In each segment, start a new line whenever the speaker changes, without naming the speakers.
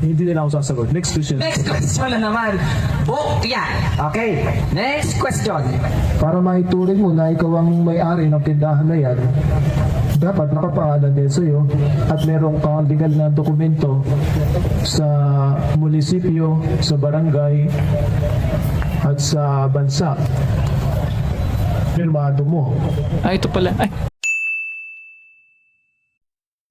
Hindi nila ako sasagot. Next question.
Next question na naman. Book yan. Okay. Next question.
Para maituring mo na ikaw ang may-ari ng tindahan na yan, dapat nakapangalan din sa'yo at merong kang legal na dokumento sa munisipyo, sa barangay, at sa bansa. Pirmado mo.
Ito pala. Ay.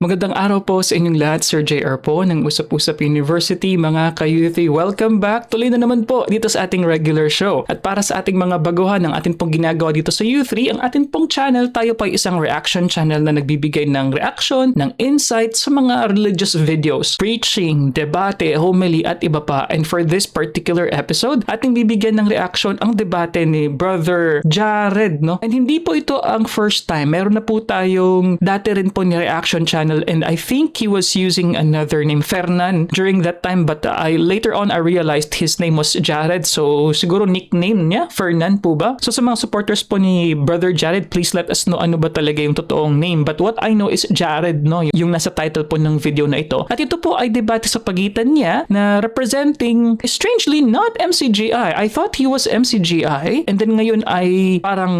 Magandang araw po sa inyong lahat, Sir JR po ng Usap-Usap University, mga ka-youthy. Welcome back! Tuloy na naman po dito sa ating regular show. At para sa ating mga baguhan ng ating pong ginagawa dito sa U3, ang ating pong channel, tayo po ay isang reaction channel na nagbibigay ng reaction, ng insight sa mga religious videos, preaching, debate, homily at iba pa. And for this particular episode, ating bibigyan ng reaction ang debate ni Brother Jared, no? And hindi po ito ang first time. Meron na po tayong dati rin po ni reaction channel, and I think he was using another name, Fernan, during that time, but later on I realized his name was Jared, so siguro nickname niya Fernan po ba? So sa mga supporters po ni Brother Jared, please let us know ano ba talaga yung totoong name. But what I know is Jared, no, yung nasa title po ng video na ito. At ito po ay debate sa pagitan niya na representing, strangely, not MCGI. I thought he was MCGI, and then ngayon ay parang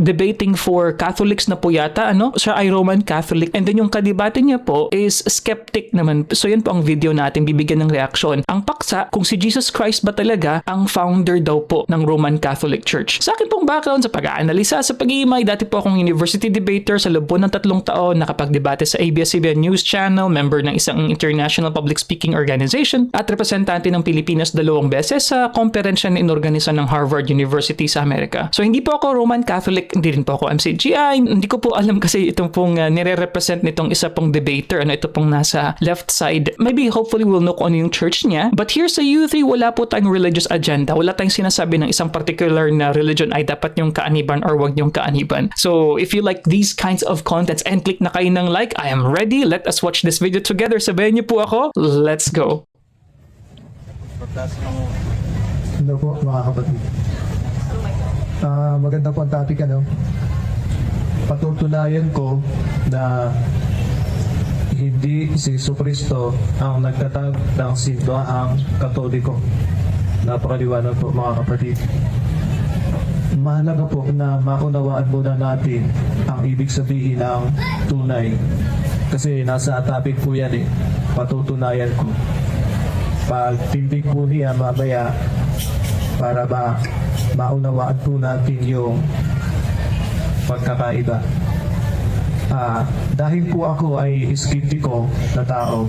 debating for Catholics na po yata, ano? Siya ay Roman Catholic, and then yung kadebate niya po is skeptic naman. So yan po ang video natin, bibigyan ng reaksyon. Ang paksa, kung si Jesus Christ ba talaga ang founder daw po ng Roman Catholic Church. Sa akin pong background sa pag-aanalisa sa pag-iimay, dati po akong university debater sa loob ng 3 taon, nakapag-debate sa ABS-CBN News Channel, member ng isang international public speaking organization, at representante ng Pilipinas 2 beses sa komperensya na inorganisa ng Harvard University sa Amerika. So hindi po ako Roman Catholic, hindi rin po ako MCGI, hindi ko po alam kasi itong pong nire-represent nitong isa pong debater, ano, ito pong nasa left side. Maybe hopefully we'll know kung ano yung church niya. But here sa U3, wala po tayong religious agenda. Wala tayong sinasabi ng isang particular na religion ay dapat yung kaaniban or wag yung kaaniban. So if you like these kinds of contents and click na kayo ng like, I am ready. Let us watch this video together. Sabayan niyo po ako. Let's go.
Hello po mga kapatid. Maganda po ang topic, ano? Patutunayan ko na hindi si Jesucristo ang nagtatag ng simbaang Katoliko. Napakaliwanag po mga kapatid. Mahalaga po na maunawaan muna natin ang ibig sabihin ng tunay. Kasi nasa topic po yan eh. Patutunayan ko. Pagtindig po niya mamaya para maunawaan po natin yung pagkakaiba. Dahil po ako ay skeptiko na tao,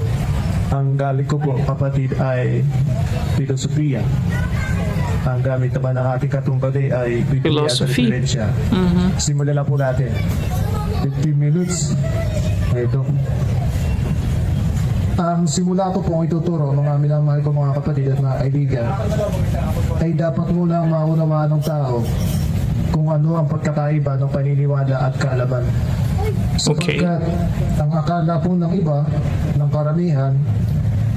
ang gamit ko po kapatid ay filosofiya. Ang gamit naman ng ating katumbali ay Biblia at referensya. Simulan na po natin. 15 minutes. Ito. Ang simula ko pong ituturo, mga minamahal ko mga kapatid at mga kaibigan, ay dapat muna maunawaan ng tao kung ano ang pagkakaiba ng paniniwala at kaalaman.
Okay.
Sapagkat ang akala po ng iba, ng karamihan,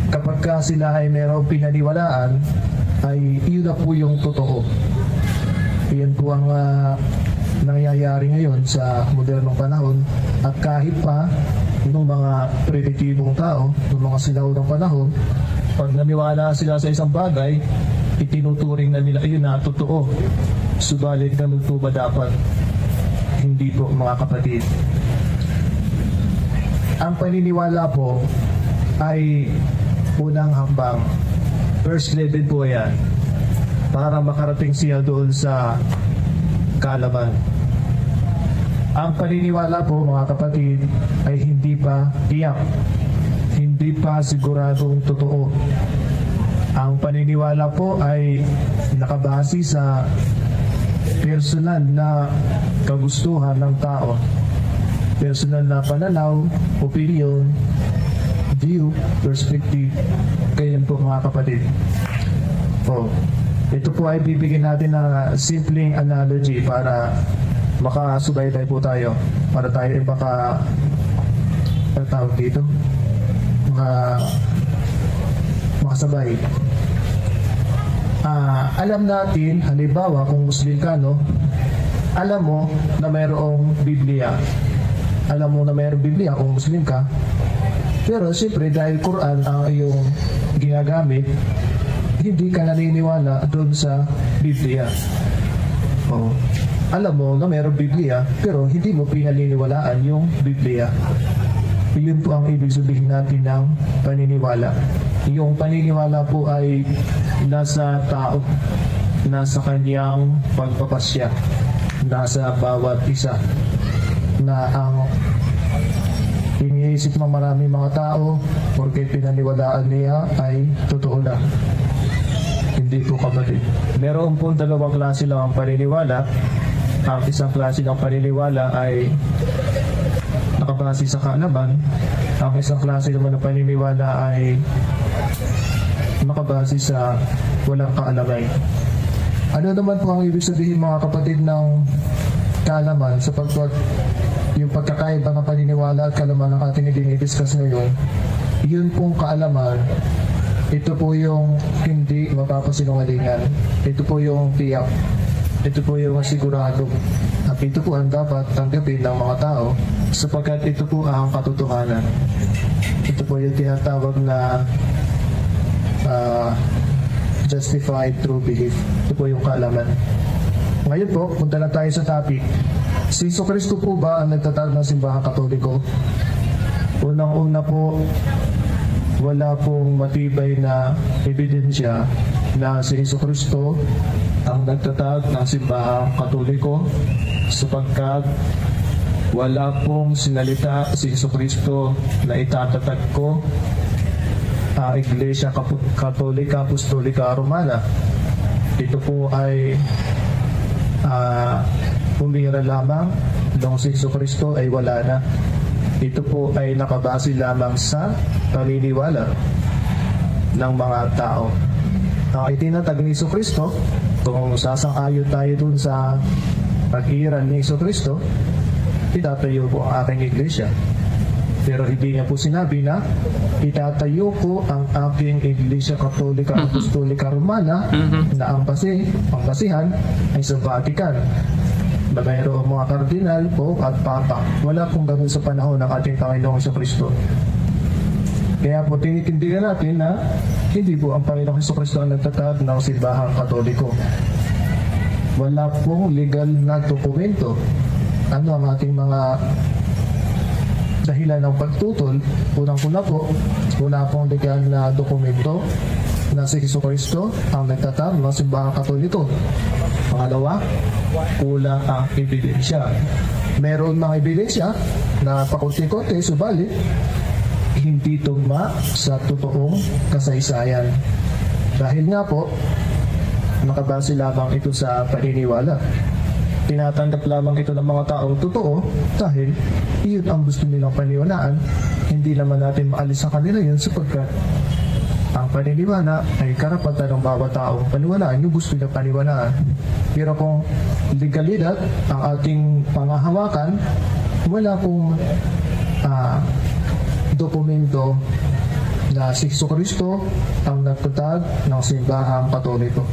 kapag ka sila ay mayroong pinaniwalaan, ay yun na po yung totoo. Yan po ang nangyayari ngayon sa modernong panahon. At kahit pa ng mga primitibong tao, ng mga sinaunang panahon, pag naniwala sila sa isang bagay, itinuturing na nila yun na totoo. Subalit ganun po ba dapat? Hindi po mga kapatid. Ang paniniwala po ay unang hambang. First level po yan para makarating siya doon sa kaalaman. Ang paniniwala po mga kapatid ay hindi pa tiyak. Hindi pa siguradong totoo. Ang paniniwala po ay nakabase sa personal na kagustuhan ng tao. Personal na pananaw, opinion, view, perspective. Ganyan po mga kapatid. Ito po ay bibigyan natin ng simpleng analogy para makasubaybay po tayo. Para tayo ay tawag dito, makasabay. Alam natin, halimbawa kung Muslim ka, no? Alam mo na mayroong Biblia. Alam mo na mayroong Biblia kung Muslim ka. Pero siyempre dahil Quran ang iyong ginagamit, hindi ka naniniwala doon sa Biblia. Oo. Alam mo na mayroong Biblia, pero hindi mo pinaniniwalaan yung Biblia. Yun po ang ibig sabihin natin ng paniniwala. Yung paniniwala po ay nasa tao, nasa kanyang pagpapasya, nasa bawat isa, na ang iniisip ng maraming mga tao porque pinaniwalaan niya ay totoo lang. Hindi po kapatid. Meron pong dalawang klase lang ang paniniwala. Ang isang klase ng paniniwala ay nakabase sa kaalaman. Ang isang klase naman ng paniniwala ay nakabase sa walang kaalaman. Ano naman po ang ibig sabihin mga kapatid ng kaalaman, sapagkat yung pagkakaiba ng paniniwala at kaalaman ng ating i-discuss ngayon, yun pong kaalaman, ito po yung hindi mapapasinungalingan. Ito po yung tiyak. Ito po yung sigurado. At ito po ang dapat tanggapin ng mga tao sapagkat ito po ang katotohanan. Ito po yung tinatawag na justified true belief. Ito po yung kaalaman. Ngayon po, punta na tayo sa topic. Si Jesucristo po ba ang nagtatag ng simbahan katoliko? Unang-una po, wala pong matibay na ebidensya na si Jesucristo ang nagtatag ng simbahang katoliko sapagkat wala pong sinalita si Jesucristo na itatatag ko Iglesia Katolika Apostolika Romana. Ito po ay pumira lamang nung si Jesucristo ay wala na. Ito po ay nakabase lamang sa paniniwala ng mga tao. Ang itinatag ni Jesucristo, kung sasang-ayon tayo dun sa pag-iiral ni Jesucristo, itatayo po ang aking iglesia. Pero hindi niya po sinabi na itatayo ko ang aking Iglesia Katolika Apostolika Romana na ang basihan ay sa Vatican. Na mayroong mga kardinal po at papa. Wala pong ganun sa panahon ng ating Panginoong Jesucristo. Kaya po tinitindigan natin na hindi po ang Panginoong Jesucristo ang nagtatag ng simbahang katoliko. Wala pong legal na dokumento. Ano ang ating mga dahilan ng pagtutol? Unang-una po, wala pong legal na dokumento na si Jesucristo ang nagtatag ng simbahang katoliko. Pangalawa, kulang ang ebidensya. Meron mga ebidensya na pakunti-kunti, subalit hindi tugma sa totoong kasaysayan. Dahil nga po, nakabase lamang ito sa paniniwala. Tinatanggap lamang ito ng mga taong totoo dahil iyon ang gusto nilang paniwalaan. Hindi naman natin maalis sa kanila yun sapagkat ang paniniwala ay karapatan ng bawat taong paniwalaan yung gusto nilang paniwalaan. Pero kung legalidad ang ating pangahawakan, wala pong dokumento na si Jesucristo ang nagtatag ng simbahang katoliko.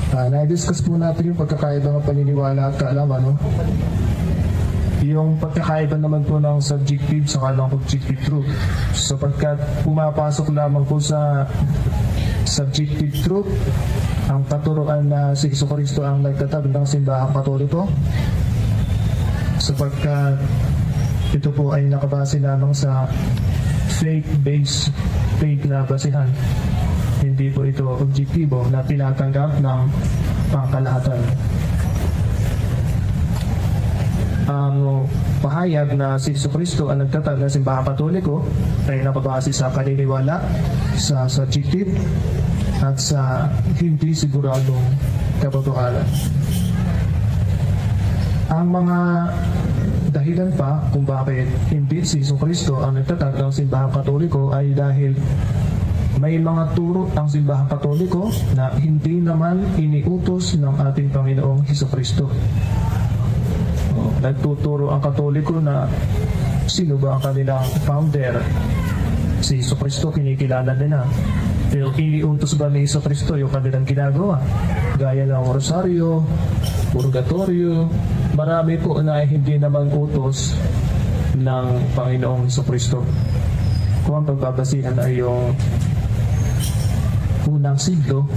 Na-discuss po natin yung pagkakaiba ng paniniwala at kaalaman. No? Yung pagkakaiba naman po ng subjective sa ng objective truth. Sapagkat pumapasok lamang po sa subjective truth ang katuruan na si Jesucristo ang nagtatag ng simbahang katoliko. Sapagkat ito po ay nakabase lamang sa faith-based faith na basihan. Hindi po ito objektibo na tinatanggap ng pangkalahatan. Ang pahayag na si Jesucristo ang nagtatag ng simbahang katoliko ay nakabase sa paniniwala, sa subjective, at sa hindi siguradong katotohanan. Ang mga dahilan pa kung bakit hindi si Jesucristo ang nagtatag ng simbahang katoliko ay dahil may mga turo ang simbahang katoliko na hindi naman iniutos ng ating Panginoong Jesucristo. Nagtuturo ang katoliko na sino ba ang kanilang founder. Si Jesucristo kinikilala nila. Pero iniutos ba ni Jesucristo yung kanilang ginagawa? Gaya ng rosaryo, purgatorio, marami po na hindi naman utos ng Panginoong Jesucristo. Kung ang pagbabasihan ay yung unang siglo.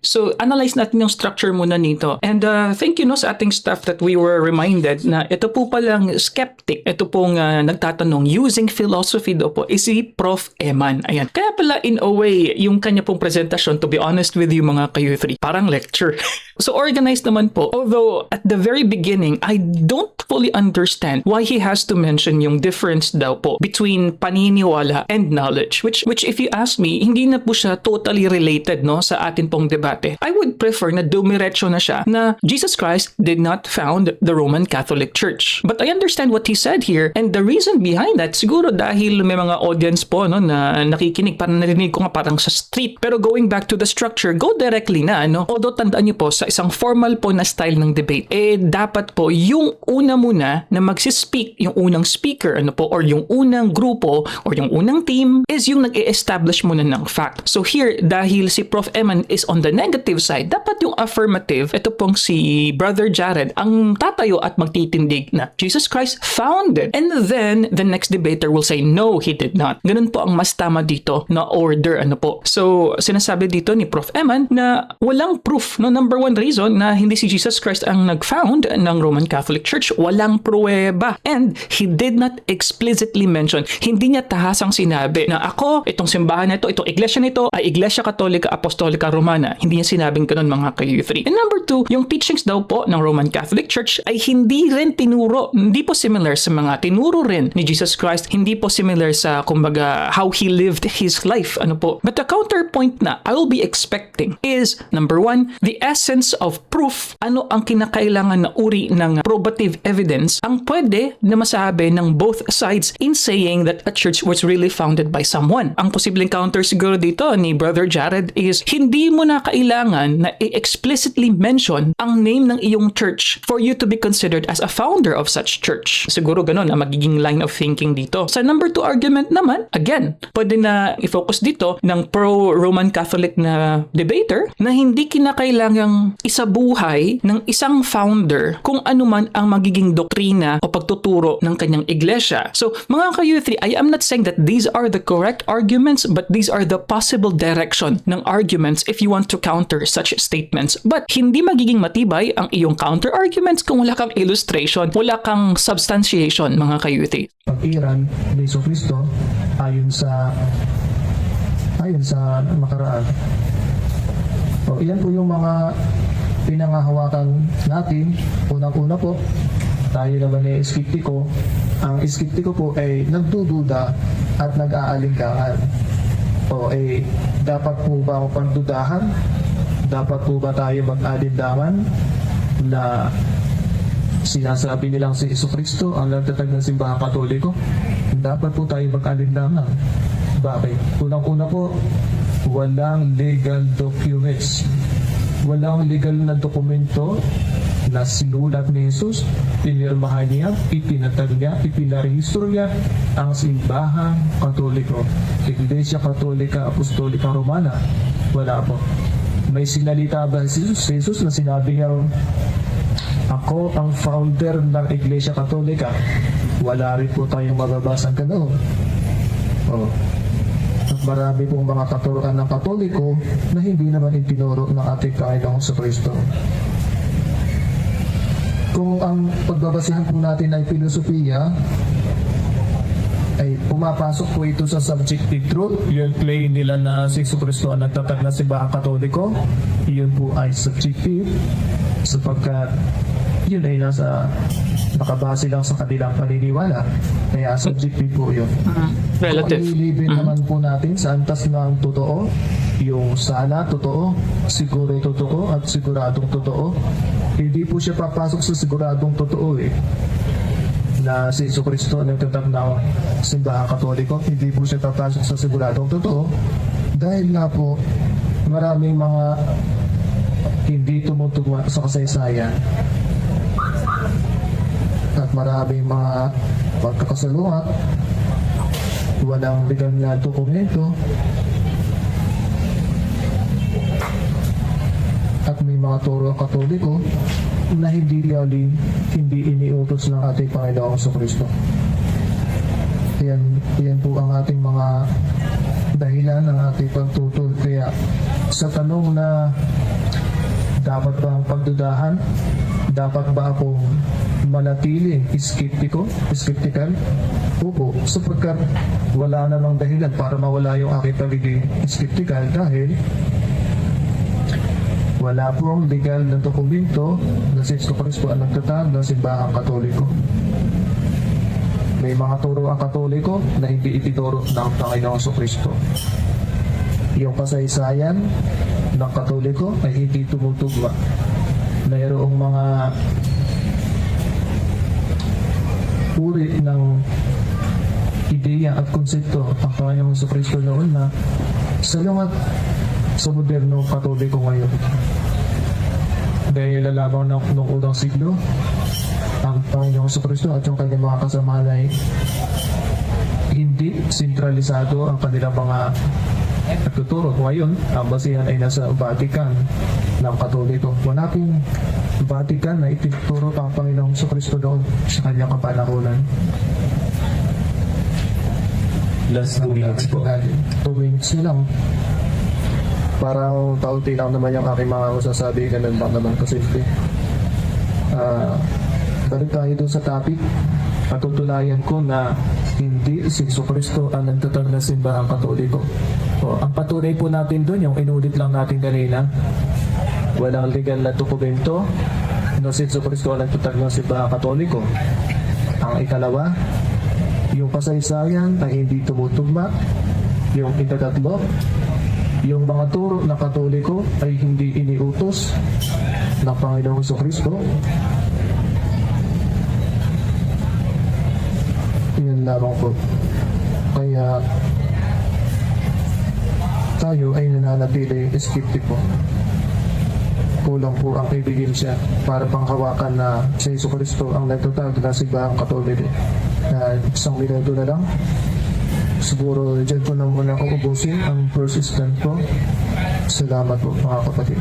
So, analyze natin yung structure muna nito. And thank you no sa ating staff that we were reminded na ito po palang skeptic. Ito pong nagtatanong using philosophy daw po is si Prof. Eman. Ayan. Kaya pala in a way, yung kanya pong presentasyon, to be honest with you mga ka-U3, parang lecture. So, organized naman po. Although, at the very beginning, I don't fully understand why he has to mention yung difference daw po between paniniwala and knowledge. Which if you ask me, hindi na po siya totally related no sa atin pong debate. I would prefer na dumiretso na siya na Jesus Christ did not found the Roman Catholic Church. But I understand what he said here, and the reason behind that, siguro dahil may mga audience po no, na nakikinig, parang narinig ko nga parang sa street. Pero going back to the structure, go directly na. No? Although tandaan niyo po, sa isang formal po na style ng debate, dapat po yung una muna na magsispeak, yung unang speaker, ano po, or yung unang grupo, or yung unang team, is yung nag-i-establish muna ng fact. So here, dahil si Prof. Eman is on the negative side, dapat yung affirmative, ito pong si Brother Jared, ang tatayo at magtitindig na Jesus Christ founded. And then, the next debater will say, no, he did not. Ganun po ang mas tama dito na order, ano po. So, sinasabi dito ni Prof. Eman na walang proof. No, number one reason na hindi si Jesus Christ ang nag-found ng Roman Catholic Church, walang pruweba. And he did not explicitly mention, hindi niya tahasang sinabi na ako, itong simbahan na ito, itong iglesia nito ay Iglesia Katolika Apostolika Romana. Hindi niya sinabing ganun mga ka-U3. And number two, yung teachings daw po ng Roman Catholic Church ay hindi rin tinuro, hindi po similar sa mga tinuro rin ni Jesus Christ, hindi po similar sa kumbaga how he lived his life, ano po. But the counterpoint na I will be expecting is number one, the essence of proof, ano ang kinakailangan na uri ng probative evidence ang pwede na masabi ng both sides in saying that a church was really founded by someone. Ang posibleng counter siguro dito ni Brother Jared is hindi mo na kailangan na explicitly mention ang name ng iyong church for you to be considered as a founder of such church. Siguro ganun ang magiging line of thinking dito. Sa number 2 argument naman, again, pwede na i-focus dito ng pro-Roman Catholic na debater na hindi kinakailangang isabuhay ng isang founder kung ano man ang magiging doktrina o pagtuturo ng kanyang iglesia. So, mga ka-U3, I am not saying that these are the correct arguments, but these are the possible direction ng arguments if you want to counter such statements. But hindi magiging matibay ang iyong counter arguments kung wala kang illustration, wala kang substantiation, mga ka-U3.
Pag-iran ni Jesucristo ayon sa nakaraan. O, iyan po yung mga pinangahawakan natin. Unang-una po, tayo naman ay skeptiko. Ang skeptiko po ay nagdududa at nag-aalinlangan. O dapat po ba ang pagdudahan? Dapat po ba tayo mag-alinlangan na sinasabi nilang si Jesucristo ang nagtatag ng simbahan Katoliko? Dapat po tayo mag-alinlangan. Bakit? Unang-una po, walang legal documents. Walang legal na dokumento na sinulat ni Jesus, pinirmahan niya, ipinatag niya, ipinarehistro niya ang simbahang Katoliko. Iglesia Katolika Apostolika Romana. Wala po. May sinalita ba si Jesus na sinabi niya, ako ang founder ng Iglesia Katolika? Wala rin po tayong mababasang ganoon. At marami pong mga katuruan ng Katoliko na hindi naman itinuro ng ating Panginoong Jesucristo. Kung ang pagbabasihan po natin ay filosofiya, ay pumapasok po ito sa subjective truth. Yung claim nila na si Jesucristo ang nagtatag na simbahang Katoliko, yun po ay subjective sapagkat yun ay nakabase lang sa kanilang paniniwala. Kaya subjective po yun.
Relative.
Kung ililibin naman po natin sa antas ng totoo, yung sana totoo, siguro totoo at siguradong totoo, hindi po siya papasok sa siguradong totoo na si Jesucristo ang nagtatag na simbahang Katoliko. Hindi po siya papasok sa siguradong totoo dahil nga po maraming mga hindi tumutugma sa kasaysayan at maraming mga pagkakasalungat, walang legal na dokumento, at may mga turo Katoliko na hindi really hindi iniutos ng ating Panginoong Kristo. Yan po ang ating mga dahilan ng ating pagtutol. Kaya sa tanong na dapat ba ang pagdudahan, dapat ba akong manatiling skeptical? Opo, sapagkat wala namang dahilan para mawala yung aking pagiging skeptical dahil wala pong legal na dokumento na si Kristo ang nagtatag ng simbahang Katoliko. May mga turo ang Katoliko na hindi itituro ng Panginoong Kristo. Yung kasaysayan ng Katoliko ay hindi tumutugma. Mayroong mga uri ng ideya at konsepto ang Panginoong Kristo noon na salungat sa modernong Katoliko ngayon. Dahil lalabang ng unang siglo, ang Panginoong Kristo at yung kanyang mga kasama ay hindi sentralisado ang kanilang mga nagtuturo. Ngayon, ang basihan ay nasa Vatican ng Katoliko. Hanapin Vatican na ituturo ang Panginoong Kristo doon sa kanyang kapanahunan.
Last 2 minutes po.
2 minutes na lang. Parang taunti lang naman yung aking mga masasabi. Ganun lang naman kasimple. Balik tayo doon sa topic. Patutulayan ko na hindi si Kristo ang nagtatag na simbahang Katoliko. Ang patunay po natin doon, yung inulit lang natin kanina, walang legal na dokumento na si Kristo ang nagtatag ng simbahang Katoliko. Ang ikalawa, yung kasaysayan ay hindi tumutugma. Yung ikatatlo, yung mga turo ng Katoliko ay hindi iniutos ng Panginoong Kristo. Yun lamang po. Kaya tayo ay nananatili skeptiko. Kulang po ang ebidensya para panghawakan na si Kristo ang nagtatag na simbahang Katoliko. 1 minuto na lang. Siguro dyan ko na muna uubusin ang persistent ko. Salamat po mga kapatid.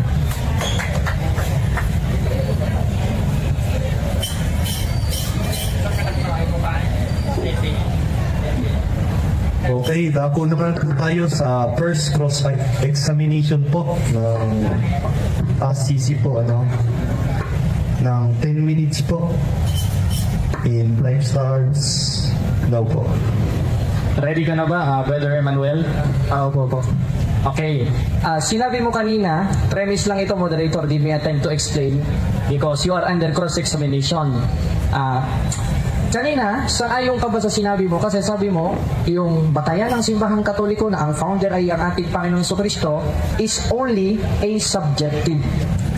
Okay, dako naman po tayo sa first cross-examination po ng ASCC po, ng 10 minutes po. In 5 stars. No po.
Ready ka na ba, Brother Emmanuel?
Opo.
Okay. Sinabi mo kanina, premise lang ito, moderator, give me a time to explain because you are under cross-examination. Kanina, saan-ayon ka ba sa sinabi mo? Kasi sabi mo, yung batayan ng simbahang Katoliko na ang founder ay ang ating Panginoong Kristo is only a subjective.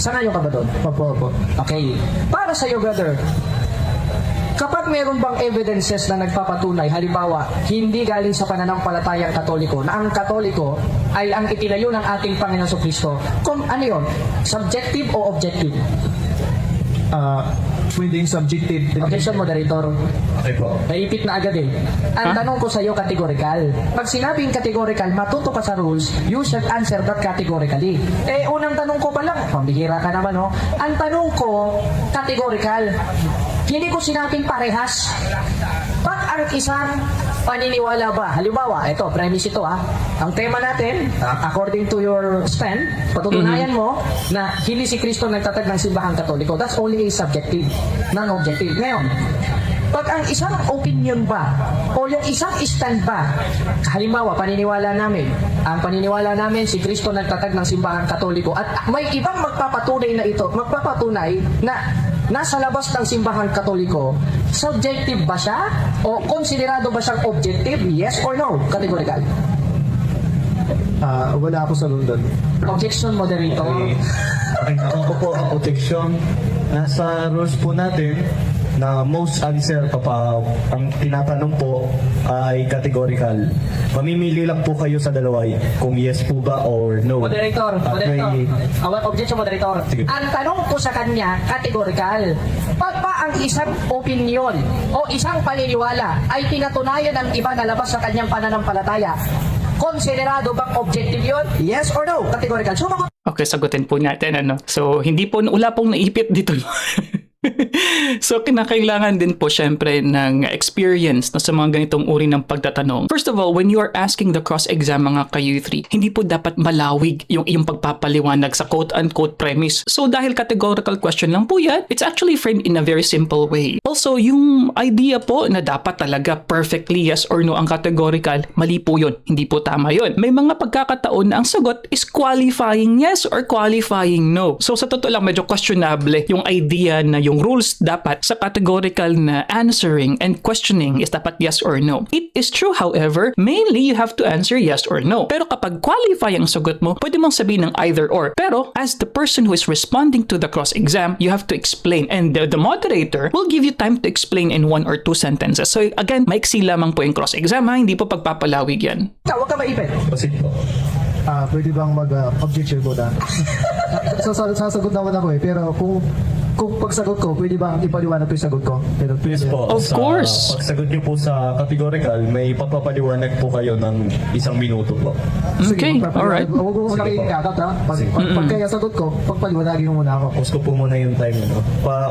Saan-ayon ka ba doon?
Opo.
Okay. Para sa iyo, brother, kapag meron bang evidences na nagpapatunay, halimbawa, hindi galing sa pananampalatayang Katoliko, na ang Katoliko ay ang itinayo ng ating Panginoong Kristo, kung ano yun? Subjective o objective?
Pwedeng subjective.
Objection, moderator.
Okay po.
Naipit na agad eh. Ang tanong ko sa iyo, categorical. Pag sinabing categorical, matuto ka sa rules, you should answer that categorically. Unang tanong ko pa lang, pambihira ka naman, no? Ang tanong ko, categorical. Hindi ko sinabing parehas. Pag ang isang paniniwala ba, halimbawa, ito, premise ito ang tema natin, according to your stand, patutunayan mo na hindi si Kristo nagtatag ng simbahang Katoliko. That's only a subjective, non-objective. Ngayon, pag ang isang opinion ba o yung isang stand ba, halimbawa paniniwala namin, ang paniniwala namin si Kristo nagtatag ng simbahang Katoliko at may ibang magpapatunay na nasa labas ng simbahang Katoliko, subjective ba siya o konsiderado ba siyang objective? Yes or no? Categorical.
Wala ako sa London.
Objection, moderator.
Okay, ako po ang protection. Nasa rules po natin na most answer kapag ang tinatanong po ay categorical. Mamimili lang po kayo sa dalawa kung yes po ba or no.
Moderator. Objection, moderator.
Sige.
Ang tanong ko sa kanya, categorical. Pag ba ang isang opinion o isang paniniwala ay tinatunayan ng iba na labas sa kanyang pananampalataya, konsiderado bang objective yun? Yes or no? Categorical. Sumagot.
Okay, sagutin po natin So, wala pong naipit dito. So, kinakailangan din po syempre ng experience na sa mga ganitong uri ng pagtatanong. First of all, when you are asking the cross-exam mga ka-U3, hindi po dapat malawig yung iyong pagpapaliwanag sa quote-unquote premise. So, dahil categorical question lang po yan, it's actually framed in a very simple way. Also, yung idea po na dapat talaga perfectly yes or no ang categorical, mali po yun. Hindi po tama yun. May mga pagkakataon na ang sagot is qualifying yes or qualifying no. So, sa totoo lang, medyo questionable yung idea na yung rules dapat sa categorical na answering and questioning is dapat yes or no. It is true, however, mainly you have to answer yes or no. Pero kapag qualify ang sagot mo, pwede mong sabihin ng either or. Pero as the person who is responding to the cross-exam, you have to explain, and the moderator will give you time to explain in 1 or 2 sentences. So again, maiksi lamang po yung cross-exam ha, hindi po pagpapalawig yan.
Huwag ka maipit.
Proceed po.
Pwede bang mag-objection ko na? Sasagot naman ako pero kung pagsagot ko, pwede ba ipaliwanag ko yung sagot ko? Pero
Yes po.
Of course.
Pagsagot niyo po sa categorical, may papapaliwanag po kayo ng 1 minuto po.
Okay, alright.
Huwag mo muna kayo ikakat ha. Pag kaya sagot ko, pagpaliwanagin mo muna ako.
Pause ko po muna yung time. No?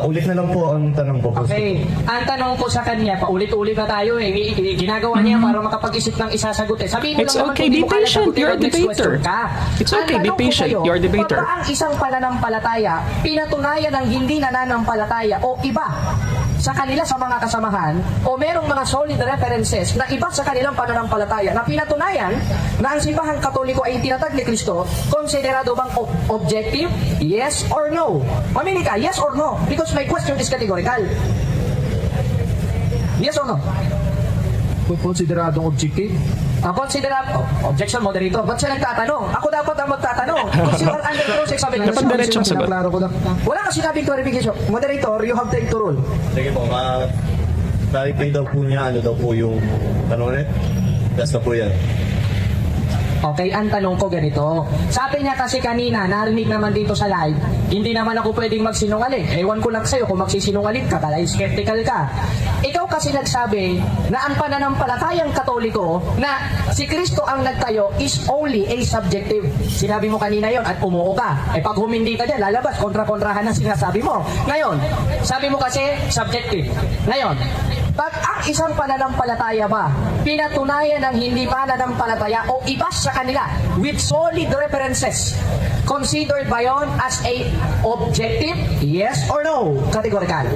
Ulit na lang po ang tanong po.
Okay, ang tanong ko sa kanya, paulit-ulit na tayo eh. Ginagawa niya para makapag-isip ng isasagot eh. Sabihin mo
It's
lang naman
okay,
kung di
be
mo kaya
patient.
sagutin,
You're a
next
debater.
question ka.
It's okay,
Ang
be
tanong ko
patient.
sa'yo,
You're a debater.
Pag ang isang pananampalataya, pinatunayan ng hindi nananampalataya o iba sa kanila sa mga kasamahan o merong mga solid references na iba sa kanilang pananampalataya na pinatunayan na ang simbahang katoliko ay itinatag ni Kristo, konsiderado bang objective? Yes or no? Mamili ka, yes or no? Because my question is categorical. Yes or no?
Konsideradong objective.
Objection, moderator. Ba't siya nagtatanong? Ako dapat ang magtatanong. Because you are under cross-examination.
Dapat diretsong sagot.
Pinaklaro ko lang.
Wala ka sinabing clarification. Moderator, you have to rule.
Sige po, clarify daw po niya, ano daw po yung tanong ulit? Basta po yan.
Okay, ang tanong ko ganito. Sabi niya kasi kanina, narinig naman dito sa live, hindi naman ako pwedeng magsinungaling. Ewan ko lang sa'yo kung magsisinungaling ka, kalay skeptical ka. Ikaw kasi nagsabi na ang pananampalatayang katoliko na si Kristo ang nagtayo is only a subjective. Sinabi mo kanina yon at umuo ka. Pag humindi ka dyan, lalabas, kontra-kontrahan ang sinasabi mo. Ngayon, sabi mo kasi subjective. Ngayon, pag ang isang pananampalataya ba, pinatunayan ng hindi pananampalataya o iba sa kanila with solid references, considered ba yun as a objective? Yes or no? Categorical.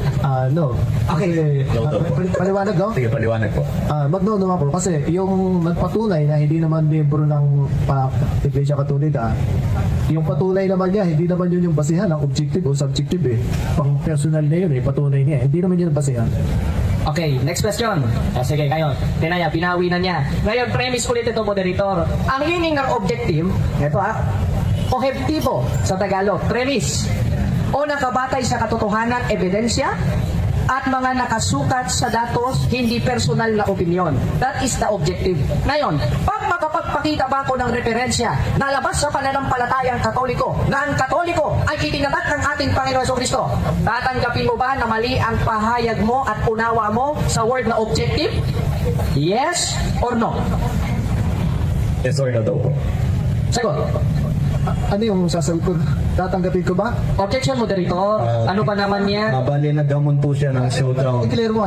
No.
Okay.
No daw po.
Paliwanag, no?
Sige, paliwanag po.
Mag-no naman po kasi yung nagpatunay na hindi naman membro ng Iglesia Katolika, yung patunay naman niya, hindi naman yun yung basihan ng objective o subjective Pang personal na yun patunay niya. Hindi naman yun ang basihan.
Okay, next question. Sige, kayo. Tinaya, pinawi na niya. Ngayon, premise ulit ito, moderator. Ang meaning ng objective, ito objektibo sa Tagalog. Premise. O nakabatay sa katotohanan, ebidensya, at mga nakasukat sa datos, hindi personal na opinion. That is the objective. Ngayon, pag makapagpakita ba ako ng referensya na labas sa pananampalatayang katoliko, na ang katoliko ay itinatag ng ating Panginoon Kristo, tatanggapin mo ba na mali ang pahayag mo at unawa mo sa word na objective? Yes or no?
Yes or no daw po.
Sagot.
Ano yung sasagot ko? Tatanggapin ko ba?
Objection, moderator. Ano ba naman yan?
Bali, nagkamon po siya ng showdown.
I-clear mo.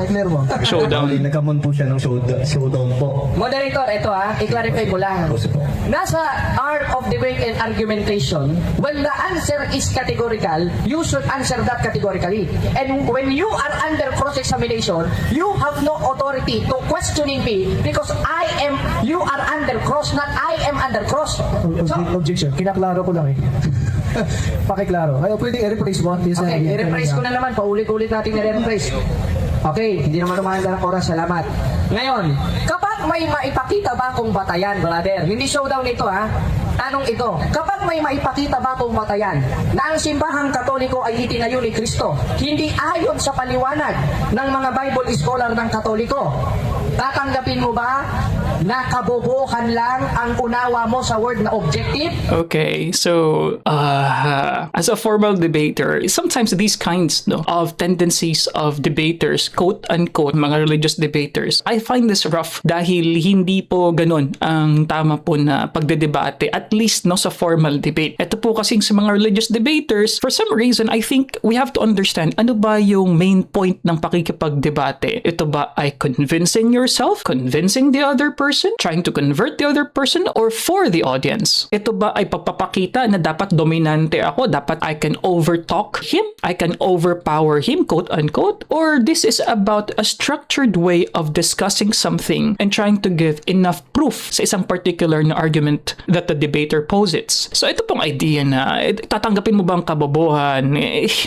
Showdown.
Bali, nagkamon po siya ng showdown po.
Moderator, ito i-clarify ko lang.
Proceed po.
Nasa art of debate and argumentation, when the answer is categorical, you should answer that categorically. And when you are under cross-examination, you have no authority to questioning me because you are under cross, not I am under cross. So,
Objection. Kinaklaro ko lang Pakiklaro. Ay, pwedeng i-rephrase mo.
okay, i-rephrase ko na naman. Paulit-ulit natin i-rephrase. Okay, hindi naman umahandang oras. Salamat. Ngayon, kapag may maipakita ba akong batayan, brother, hindi showdown ito Anong ito? Kapag may maipakita ba akong batayan na ang simbahang katoliko ay itinayo ni Kristo, hindi ayon sa paliwanag ng mga Bible scholar ng katoliko, tatanggapin mo ba na kabobohan lang ang unawa mo sa word na objective?
Okay, so as a formal debater, sometimes these kinds of tendencies of debaters, quote unquote, mga religious debaters, I find this rough dahil hindi po ganun ang tama po na pagdedebate, at least sa formal debate. Ito po kasing sa mga religious debaters, for some reason, I think we have to understand ano ba yung main point ng pakikipagdebate. Ito ba ay convincing yourself, convincing the other person, trying to convert the other person, or for the audience? Ito ba ay papapakita na dapat dominante ako, dapat I can overtalk him, I can overpower him, quote unquote, or this is about a structured way of discussing something and trying to give enough proof sa isang particular na argument that the debater posits. So ito pong idea na tatanggapin mo ba ang kabobohan?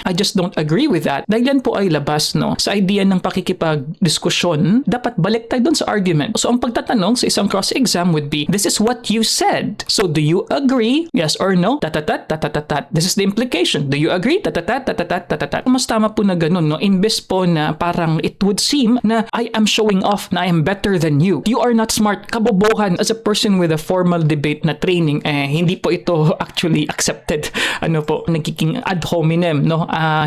I just don't agree with that. Dahil yan po ay labas sa idea ng pakikipagdiskusyon, dapat balik tayo dun sa argument. So ang pagtatanong sa isang cross-exam would be, this is what you said. So do you agree? Yes or no? Tatatat, tatatatat. This is the implication. Do you agree? Tatatat, tatatat, tatatat. Mas tama po na ganun, Imbes po na parang it would seem na I am showing off na I am better than you. You are not smart. Kabobohan as a person with a formal debate na training, hindi po ito actually accepted. Nagiging ad hominem,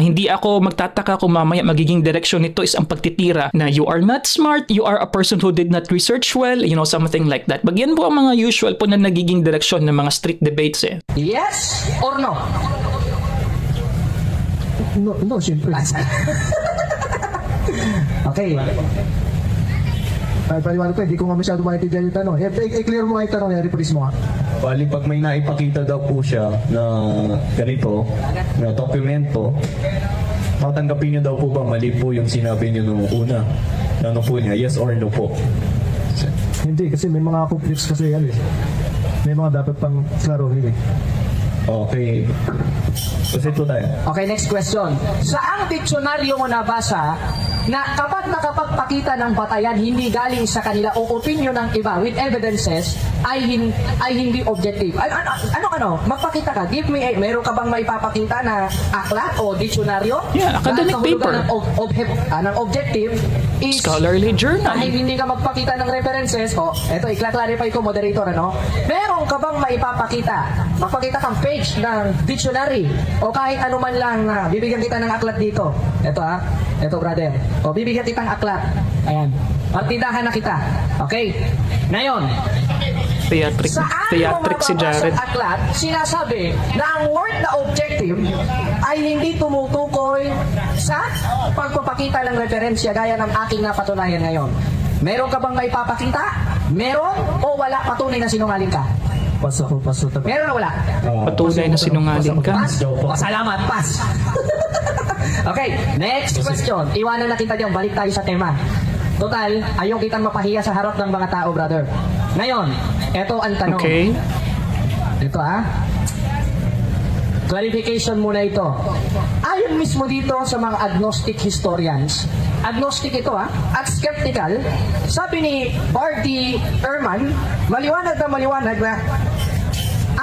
hindi ako magtataka kung mamaya magiging direksyon nito is ang pagtitira na you are not smart, you are a person who did not research well, something like that. Bagyan po ang mga usual po na nagiging direksyon ng mga street debates
Yes or no?
No, siyempre.
Okay.
Ay, paliwanag ko, hindi ko nga masyado maintindihan yung tanong. I-clear mo nga yung tanong, rephrase mo nga.
Bali, pag may naipakita daw po siya na ganito, na dokumento, tatanggapin niyo daw po ba mali po yung sinabi niyo nung una? Ano po niya, yes or no po?
Hindi, kasi may mga conflicts kasi yan May mga dapat pang klaruhin
Okay. Kasi ito tayo.
Okay, next question. Saang diksyonaryo mo nabasa na kapag nakapagpakita ng batayan hindi galing sa kanila o opinion ng iba with evidences ay hindi objective? Ano? Magpakita ka. Give me meron ka bang maipapakita na aklat o diksyonaryo?
Yeah, academic paper.
Ng objective is
scholarly journal.
kahit hindi ka magpakita ng references, eto, ikla-clarify ko, moderator, meron ka bang maipapakita? Magpakita kang page ng dictionary o kahit ano man lang na bibigyan kita ng aklat dito. Eto brother. O bibigyan kitang aklat. Ayan. Partidahan na kita. Okay? Ngayon,
Theatric si Jared.
sa aklat, sinasabi na ang word na objective ay hindi tumutukoy sa pagpapakita ng referensya gaya ng aking napatunayan ngayon. Meron ka bang maipapakita? Meron o wala patunay na sinungaling ka?
Pass.
Meron o wala?
Patunay na sinungaling ka.
Pass. Salamat, pass. Okay, next question. Iwanan na kita diyan, balik tayo sa tema. Total, ayaw kitang mapahiya sa harap ng mga tao, brother. Ngayon, eto ang tanong.
Okay.
Ito clarification muna ito. Ayon mismo dito sa mga agnostic historians, agnostic ito at skeptical, sabi ni Barty Ehrman, maliwanag na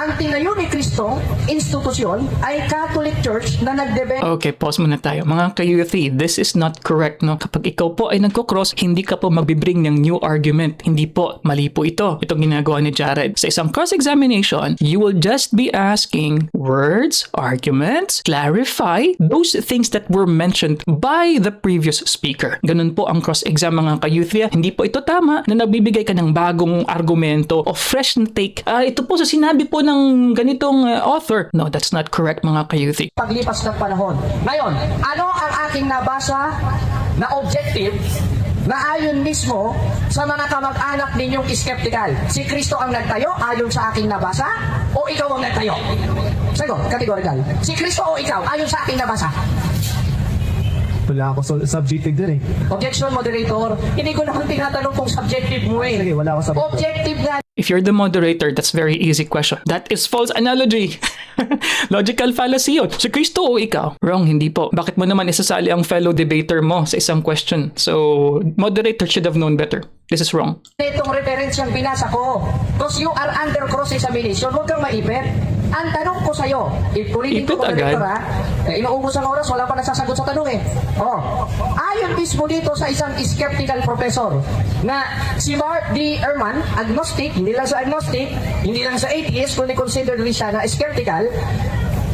ang tinayo ni Kristo, institusyon, ay Catholic Church na nagdebate.
Okay, pause muna tayo. Mga ka-UFE, this is not correct, Kapag ikaw po ay nagko-cross, hindi ka po magbibring ng new argument. Hindi po. Mali po ito. Itong ginagawa ni Jared. Sa isang cross-examination, you will just be asking words, arguments, clarify those things that were mentioned by the previous speaker. Ganun po ang cross-exam, mga ka-UFE. Hindi po ito tama na nagbibigay ka ng bagong argumento o fresh na take. Ito po sa sinabi po ng ganitong author. No, that's not correct, mga ka-UFE.
Paglipas ng panahon. Ngayon, ano ang aking nabasa na objective na ayon mismo sa mga kamag-anak ninyong skeptical? Si Kristo ang nagtayo ayon sa aking nabasa o ikaw ang nagtayo? Sagot, categorical. Si Kristo o ikaw ayon sa aking nabasa?
Wala ako subjective din
Objection, moderator. Hindi ko naman tinatanong kung subjective mo
Sige, wala ako subjective.
Objective nga.
If you're the moderator, that's very easy question. That is false analogy. Logical fallacy yun. Si Kristo o ikaw? Wrong, hindi po. Bakit mo naman isasali ang fellow debater mo sa isang question? So, moderator should have known better. This is wrong.
Itong reference yung binasa ko. Because you are under cross-examination, huwag kang maipit. Ang tanong ko sa'yo, ulitin ko
Ipit
ba
agad?
dito ha? Inuubos ang oras, wala pa nagsasagot sa tanong eh. Oh. Ayon mismo dito sa isang skeptical professor na si Mark D. Ehrman, agnostic, hindi lang sa agnostic, hindi lang sa atheist, kundi considered rin siya na skeptical,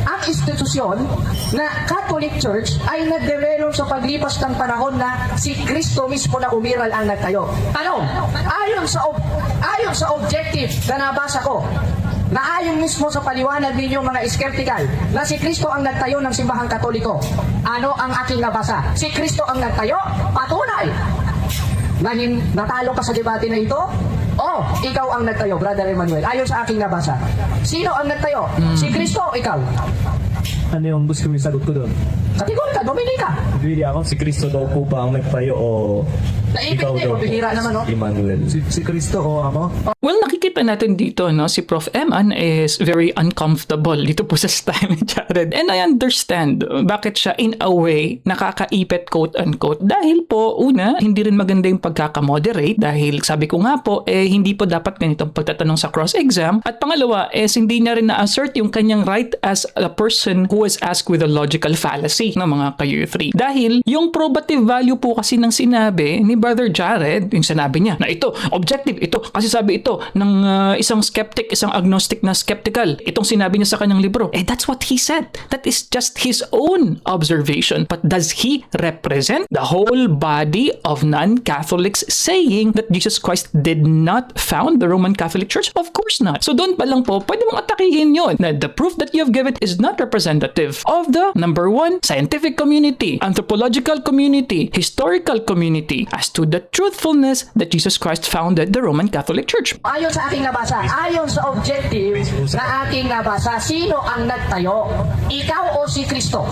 ang institusyon na Catholic Church ay nagdevelop sa paglipas ng panahon na si Kristo mismo na umiral ang nagtayo. Tanong, ayon sa objective na nabasa ko, na ayon mismo sa paliwanag ninyo mga skeptical, na si Kristo ang nagtayo ng simbahang Katoliko. Ano ang aking nabasa? Si Kristo ang nagtayo? Patunay! Natalo ka sa debate na ito? Oh, ikaw ang nagtayo, Brother Emmanuel. Ayon sa aking nabasa. Sino ang nagtayo? Si Kristo o ikaw?
Ano yung gusto mo sagot ko doon?
Kategorika, Dominica.
Bili ako, si Kristo daw po ba ang nagtayo o
Naipit
ikaw
niya,
daw po?
bihira naman, no?
Emmanuel.
Si Kristo o ako?
Well, nakikita natin dito, no, si Prof. Eman is very uncomfortable dito po sa style ni Jared. And I understand bakit siya in a way nakakaipit quote-unquote. Dahil po, una, hindi rin maganda yung pagkakamoderate dahil sabi ko nga po, hindi po dapat ganitong pagtatanong sa cross-exam. At pangalawa, hindi niya rin na-assert yung kanyang right as a person who is asked with a logical fallacy ng mga ka-U3. Dahil yung probative value po kasi ng sinabi ni Brother Jared, yung sinabi niya na ito, objective, ito, kasi sabi ito ng isang skeptic, isang agnostic na skeptical. Itong sinabi niya sa kanyang libro. That's what he said. That is just his own observation. But does he represent the whole body of non-Catholics saying that Jesus Christ did not found the Roman Catholic Church? Of course not. So doon pa lang po, pwede mong atakihin yun na the proof that you have given is not representative of the number one, scientific community, anthropological community, historical community as to the truthfulness that Jesus Christ founded the Roman Catholic Church.
Ayon sa aking nabasa, ayon sa objective na aking nabasa, sino ang nagtayo? Ikaw o si Kristo?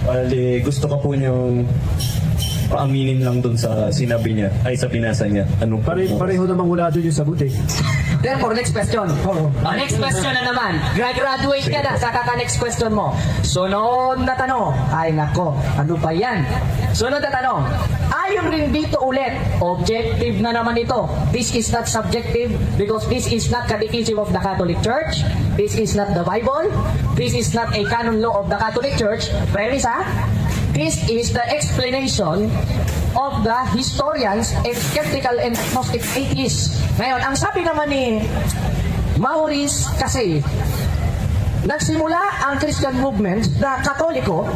Bali, gusto ko po niyong paaminin lang doon sa sinabi niya, ay sa binasa niya. Anong
Pareho namang wala doon yung sagot eh.
Therefore, next question.
Oo.
Next question na naman. Graduate ka na, saka ka next question mo. Sunod na tanong. Ay nako, ano pa yan? Sunod na tanong. Ayon rin dito ulit, objective na naman ito. This is not subjective because this is not Catechism of the Catholic Church. This is not the Bible. This is not a canon law of the Catholic Church. Premise ha? This is the explanation of the historians and skeptical and agnostic atheists. Ngayon, ang sabi naman ni Maurice kasi, nagsimula ang Christian movement na Katoliko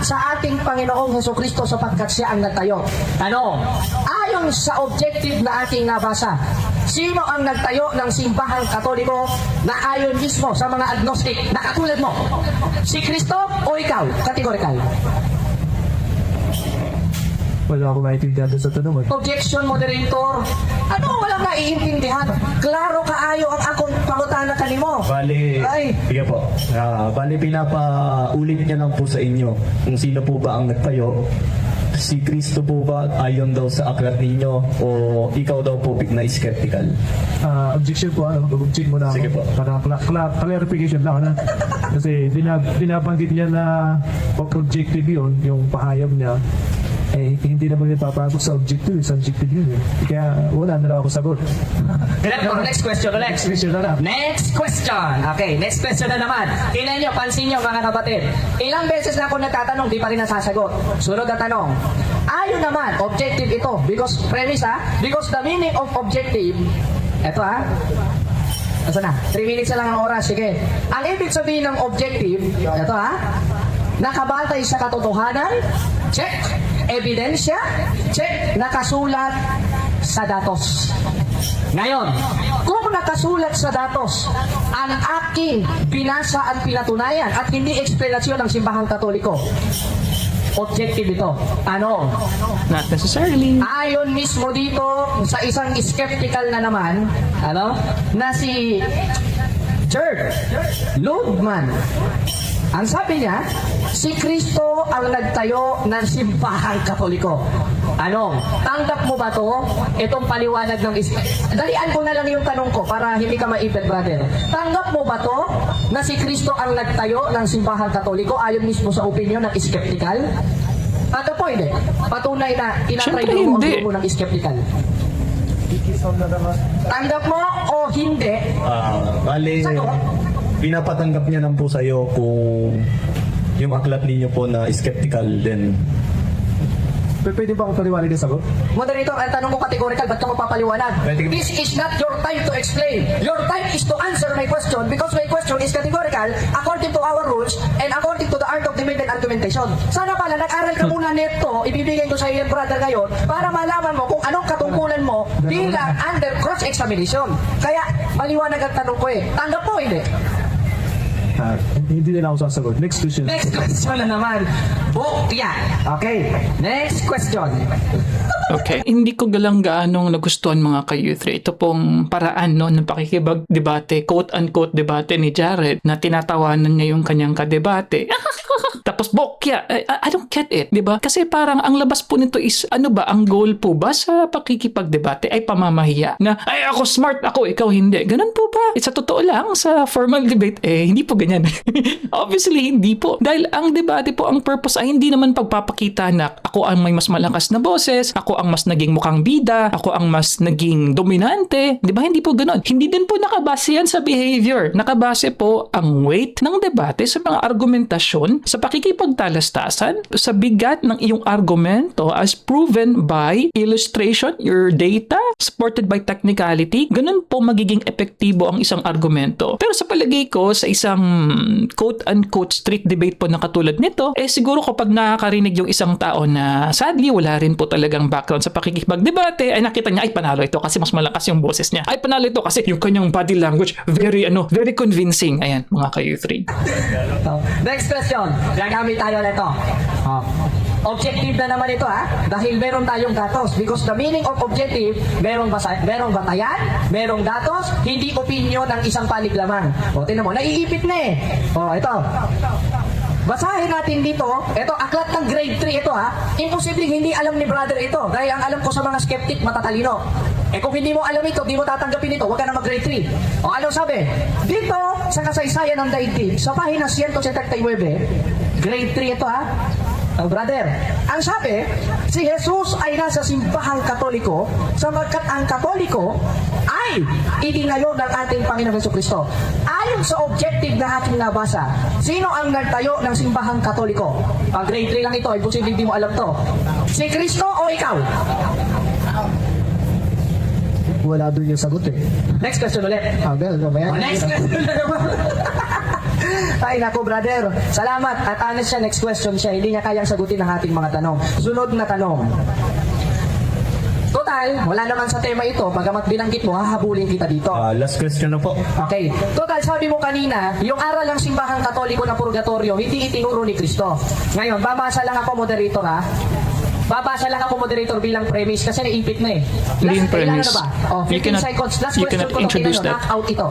sa ating Panginoong Hesukristo sapagkat siya ang nagtayo. Tanong, ayon sa objective na ating nabasa, sino ang nagtayo ng simbahang Katoliko na ayon mismo sa mga agnostic na katulad mo? Si Kristo o ikaw? Categorical.
Wala akong maintindihan doon sa tanong eh.
Objection, moderator. Ano walang naiintindihan? Klaro kaayo ang akong pangutana kanimo.
Bali,
Ay.
sige po. Bali, pinapaulit niya lang po sa inyo kung sino po ba ang nagtayo. Si Kristo po ba ayon daw sa aklat ninyo o ikaw daw po na skeptical?
Objection po, objection mo na ako.
Sige po.
Para clarification lang, kasi binabanggit niya na objective yun, yung pahayag niya. Hindi naman nagpapagod sa objective, subjective yun eh. Kaya wala na lang ako sagot.
Next question, Alex.
Next question na lang.
Next question. Okay, next question na naman. Tingnan nyo, pansin nyo mga kapatid. Ilang beses na ako nagtatanong, di pa rin nasasagot. Sunod na tanong. Ayon naman, objective ito. Because, premise ha, because the meaning of objective, eto ha, asa na? 3 minutes na lang ang oras, sige. Ang ibig sabihin ng objective, eto ha, nakabantay sa katotohanan, check. Ebidensya, check. Nakasulat sa datos. Ngayon, kung nakasulat sa datos, ang aking binasa at pinatunayan at hindi eksplanasyon ng simbahang Katoliko, objective ito. Ano?
Not necessarily.
Ayon mismo dito sa isang skeptical na naman, na si Gerd Ludman. Ang sabi niya, si Kristo ang nagtayo ng simbahang Katoliko. Ano? Tanggap mo ba to? Itong paliwanag ng dalian ko na lang yung tanong ko para hindi ka maipit, brother. Tanggap mo ba to na si Kristo ang nagtayo ng simbahang Katoliko ayon mismo sa opinion ng skeptical? Ano po hindi? Patunay na tinatry
Siyempre
mo ang
hindi.
grupo ng skeptical. Tanggap mo o hindi?
Bali,
Sagot.
pinapatanggap niya lang po sa'yo kung yung aklat ninyo po na skeptical, then
Pwede ba akong paliwanag yung sagot?
Moderator, ang tanong ko categorical, ba't ka magpapaliwanag?
Pwede.
This is not your time to explain. Your time is to answer my question because my question is categorical according to our rules and according to the art of debate and argumentation. Sana pala, nag-aral ka muna neto, ibibigay ko sa iyo, brother, ngayon, para malaman mo kung anong katungkulan mo bilang under cross-examination. Kaya, maliwanag ang tanong ko eh. Tanggap mo, hindi?
Hindi na ako sasagot. Next question.
Next question na naman. Bukya. Okay. Next question.
Okay. Hindi ko gaanong nagustuhan mga ka-youth. Ito pong paraan no, ng pakikibag-debate, quote-unquote debate ni Jared na tinatawanan niya yung kanyang kadebate. Tapos bokya. I don't get it. Diba? Kasi parang ang labas po nito is ano ba? Ang goal po ba sa pakikipagdebate ay pamamahiya na ay ako smart ako, ikaw hindi. Ganun po ba? Sa totoo lang, sa formal debate, hindi po ganyan. Obviously, hindi po. Dahil ang debate po, ang purpose ay hindi naman pagpapakita na ako ang may mas malakas na boses, ako ang mas naging mukhang bida, ako ang mas naging dominante. Di ba? Hindi po ganun. Hindi din po nakabase yan sa behavior. Nakabase po ang weight ng debate sa mga argumentasyon, sa pakikipagtalastasan, sa bigat ng iyong argumento as proven by illustration, your data, supported by technicality. Ganun po magiging epektibo ang isang argumento. Pero sa palagay ko, sa isang quote-unquote street debate po na katulad nito, siguro kapag nakakarinig yung isang tao na sadly wala rin po talagang background sa pakikipagdebate, ay nakita niya, ay panalo ito kasi mas malakas yung boses niya. Ay panalo ito kasi yung kanyang body language, very convincing. Ayan, mga ka-U3.
Next question. Gagamit tayo nito. Objective na naman ito dahil meron tayong datos. Because the meaning of objective, merong batayan, merong datos, hindi opinion ng isang panig lamang. O, tinan mo, naiipit na O, ito. Basahin natin dito, ito, aklat ng grade 3 ito Imposibleng hindi alam ni brother ito. Dahil ang alam ko sa mga skeptic, matatalino. Kung hindi mo alam ito, di mo tatanggapin ito, huwag ka na mag-grade 3. O ano sabi? Dito, sa kasaysayan ng daigdig, sa pahina 179, grade 3 ito brother, ang sabi, si Jesus ay nasa simbahang Katoliko sapagkat ang Katoliko ay itinayo ng ating Panginoong Jesucristo. Ayon sa objective na ating nabasa, sino ang nagtayo ng simbahang Katoliko? Pag grade 3 lang ito, imposible hindi mo alam to. Si Kristo o ikaw?
Wala doon yung sagot
Next question ulit. Next question na naman. Ay nako brother, salamat at honest siya, next question siya, hindi niya kayang sagutin ang ating mga tanong. Sunod na tanong. Total, wala naman sa tema ito, pagamat binanggit mo, hahabulin kita dito.
last question na po.
Okay, total sabi mo kanina, yung aral ng simbahang Katoliko na purgatorio, hindi itinuro ni Kristo. Ngayon, babasa lang ako moderator Babasa lang ako moderator bilang premise kasi naipit na
Hindi yung
Ilan
premise.
na ba? 15 seconds. Last
you
question
cannot
ko na
introduce that.
knock out ito.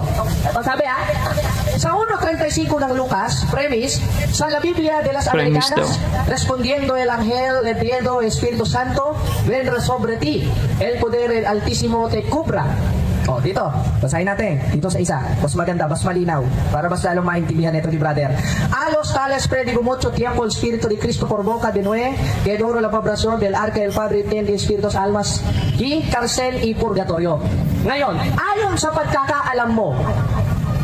Sabi sa 1.35 ng Lucas, premise, sa la Biblia de las
Premise
Americanas, respondiendo el ángel de Dios, Espíritu Santo, vendrá sobre ti, el poder el Altísimo te cubra. Dito, basahin natin. Dito sa isa. Mas maganda, mas malinaw. Para mas lalong maintindihan ito ni brother. A los tales predigo mucho tiempo el Espíritu de Cristo por boca de Noé, que duro la vibración del arca del Padre tiene espíritus, almas, y cárcel y purgatorio. Ngayon, ayon sa pagkakaalam mo,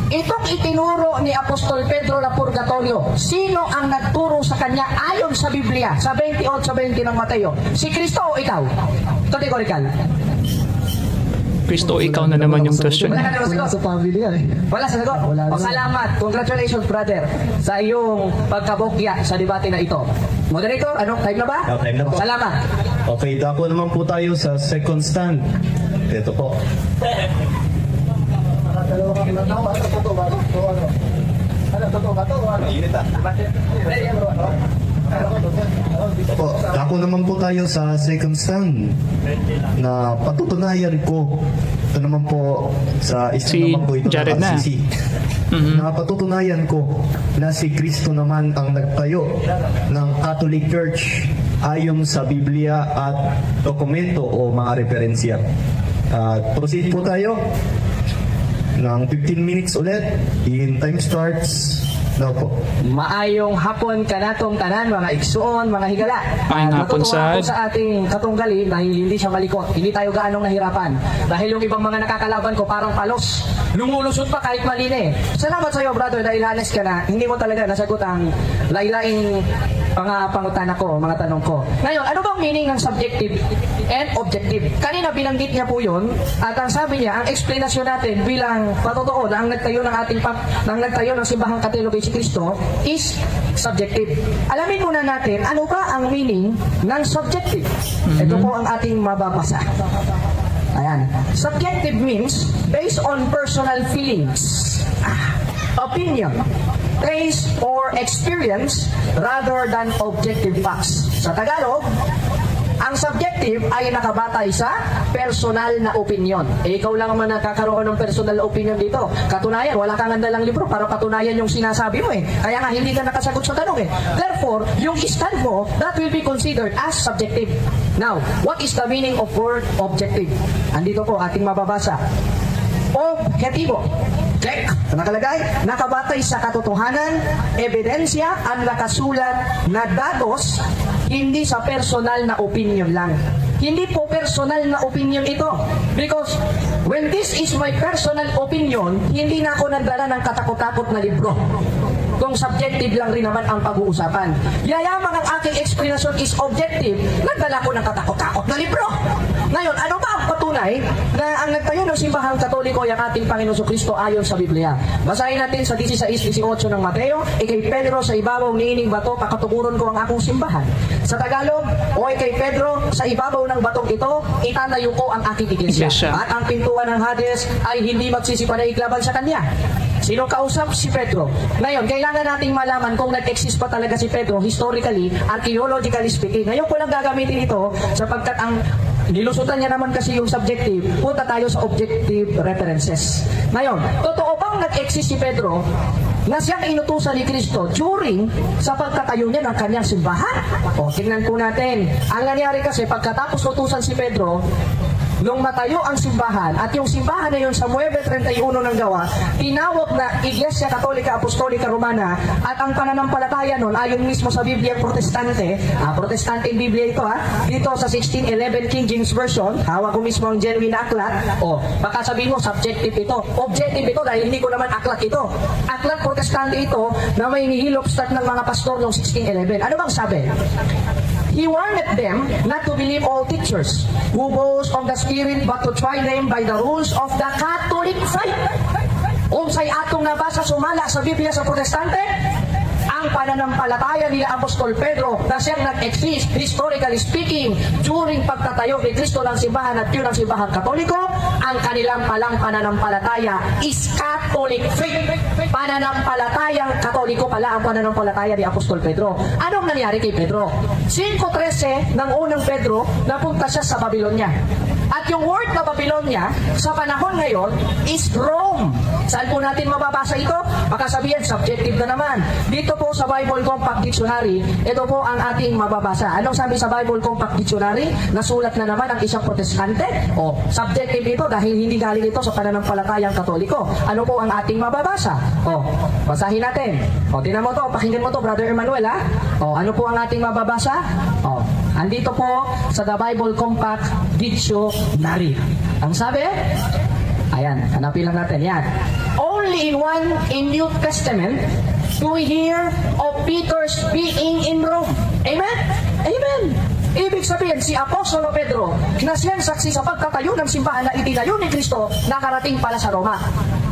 itong itinuro ni Apostol Pedro na purgatorio, sino ang nagturo sa kanya ayon sa Biblia, sa 28-20 ng Mateo? Si Kristo o ikaw? Categorical.
Kristo, ikaw na naman yung question.
Wala ka naman
Wala
sagot.
sa family yan
Wala sa sagot.
Wala naman.
Salamat. Congratulations, brother, sa iyong pagkabokya sa debate na ito. Moderator, time na ba?
Time na po.
Salamat.
Okay, dako naman po tayo sa second stand. Ito po. Po, dako naman po tayo sa second stand na patutunayan ko. Ito naman po sa isa
Si
naman po ito
Jared na.
RCC. Na patutunayan ko na si Kristo naman ang nagtayo ng Catholic Church ayon sa Biblia at dokumento o mga referensya. Proceed po tayo ng 15 minutes ulit. In time starts No po.
Maayong hapon kanatong tanan, mga igsuon, mga higala.
Maayong hapon,
Natutuwa ako
Sad.
sa ating katunggali dahil hindi siya malikot. Hindi tayo gaanong nahirapan. Dahil yung ibang mga nakakalaban ko parang palos. Lumulusot pa kahit mali na eh. Salamat sa iyo, brother, dahil honest ka na. Hindi mo talaga nasagot ang laylaing pangutan ko, mga tanong ko. Ngayon, ano bang meaning ng subjective and objective? Kanina binanggit niya po yun, at ang sabi niya, ang explanation natin bilang patotoo na ang nagtayo ng nagtayo ng simbahang Katoliko si Kristo is subjective. Alamin muna natin, ano ba ang meaning ng subjective? Ito po ang ating mababasa. Ayan. Subjective means based on personal feelings, opinion, taste, or experience rather than objective facts. Sa Tagalog, ang subjective ay nakabatay sa personal na opinion. Eh, ikaw lang naman nakakaroon ng personal na opinion dito. Katunayan, wala kang dalang libro para patunayan yung sinasabi mo eh. Kaya nga, hindi ka nakasagot sa tanong eh. Therefore, yung stand mo, that will be considered as subjective. Now, what is the meaning of word objective? Andito po, ating mababasa. Objektibo. Check. Nakalagay, nakabatay sa katotohanan, ebidensya, ang nakasulat na datos, hindi sa personal na opinion lang. Hindi po personal na opinion ito. Because when this is my personal opinion, hindi na ako nagdala ng katakot-takot na libro. Kung subjective lang rin naman ang pag-uusapan. Yayamang ang aking explanation is objective, nagdala ko ng katakot-takot na libro. Ngayon, ano ba ang patunay na ang nagtayo ng simbahang Katoliko ay ang ating Panginoon Kristo ayon sa Biblia? Basahin natin sa 16:18 ng Mateo, ikay Pedro sa ibabaw niining bato, pakatukuron ko ang akong simbahan. Sa Tagalog, o ikay Pedro, sa ibabaw ng batong ito, itatayo ko ang aking iglesia.
Iglesia.
At ang pintuan ng Hades ay hindi magsisipanay laban sa kanya. Sino kausap? Si Pedro. Ngayon, kailangan nating malaman kung nag-exist pa talaga si Pedro historically, archaeologically speaking. Ngayon ko lang gagamitin ito sapagkat ang nilusutan niya naman kasi yung subjective, punta tayo sa objective references. Ngayon, totoo bang nag-exist si Pedro na siyang inutusan ni Kristo during sa pagkatayo niya ng kanyang simbahan? O, tingnan po natin. Ang nangyari kasi pagkatapos utusan si Pedro, nung matayo ang simbahan, at yung simbahan na yun sa 9:31 ng gawa, tinawag na Iglesia Katolika Apostolika Romana, at ang pananampalataya nun ayon mismo sa Biblia Protestante, Protestante Biblia ito dito sa 1611 King James Version, hawak ko mismo ang genuine na aklat. O, baka sabihin mo subjective ito, objective ito dahil hindi ko naman aklat ito. Aklat Protestante ito na may nihilop start ng mga pastor noong 1611. Ano bang sabi? He warned them not to believe all teachers who boast on the Spirit, but to try them by the rules of the Catholic faith. Unsay atong nabasa sumala sa Biblia sa Protestante? Ang pananampalataya ni Apostol Pedro na siyang nag-exist, historically speaking, during pagtatayo ni Kristo ng simbahan at yun ang simbahang Katoliko, ang kanilang palang pananampalataya is Catholic faith. Pananampalatayang Katoliko pala ang pananampalataya ni Apostol Pedro. Anong nangyari kay Pedro? 5:13 ng unang Pedro, napunta siya sa Babylonia. At yung word na Babylonia, sa panahon ngayon, is Rome. Saan po natin mababasa ito? Baka sabihin, subjective na naman. Dito po sa Bible Compact Dictionary, ito po ang ating mababasa. Anong sabi sa Bible Compact Dictionary? Nasulat na naman ang isang protestante? O, subjective ito dahil hindi galing ito sa pananampalatayang Katoliko. Ano po ang ating mababasa? O, basahin natin. O, tinan mo to, pakinggan mo to, Brother Emmanuel, O, ano po ang ating mababasa? O, andito po sa The Bible Compact Dictionary. Ang sabi? Ayan, hanapin lang natin. Yan. Only in New Testament do we hear of Peter's being in Rome. Amen? Amen. Ibig sabihin, si Apostolo Pedro, na siyang saksi sa pagkatayo ng simbahan na itinayo ni Kristo, nakarating pala sa Roma.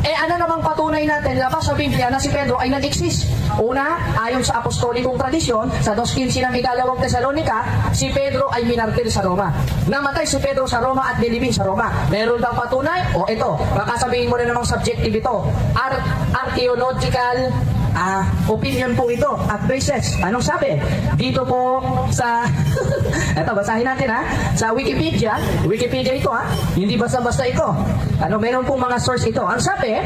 Eh ano namang patunay natin labas sa Biblia na si Pedro ay nag-exist? Una, ayon sa apostolikong tradisyon, sa 2:15 ng ikalawang Tesalonika, si Pedro ay minartir sa Roma. Namatay si Pedro sa Roma at nilibing sa Roma. Meron bang patunay? O ito, baka sabihin mo na namang subjective ito. Archaeological opinion po ito at basis. Anong sabi? Dito po sa eto, basahin natin sa Wikipedia ito hindi basta-basta ito. Meron pong mga source ito. Ang sabi,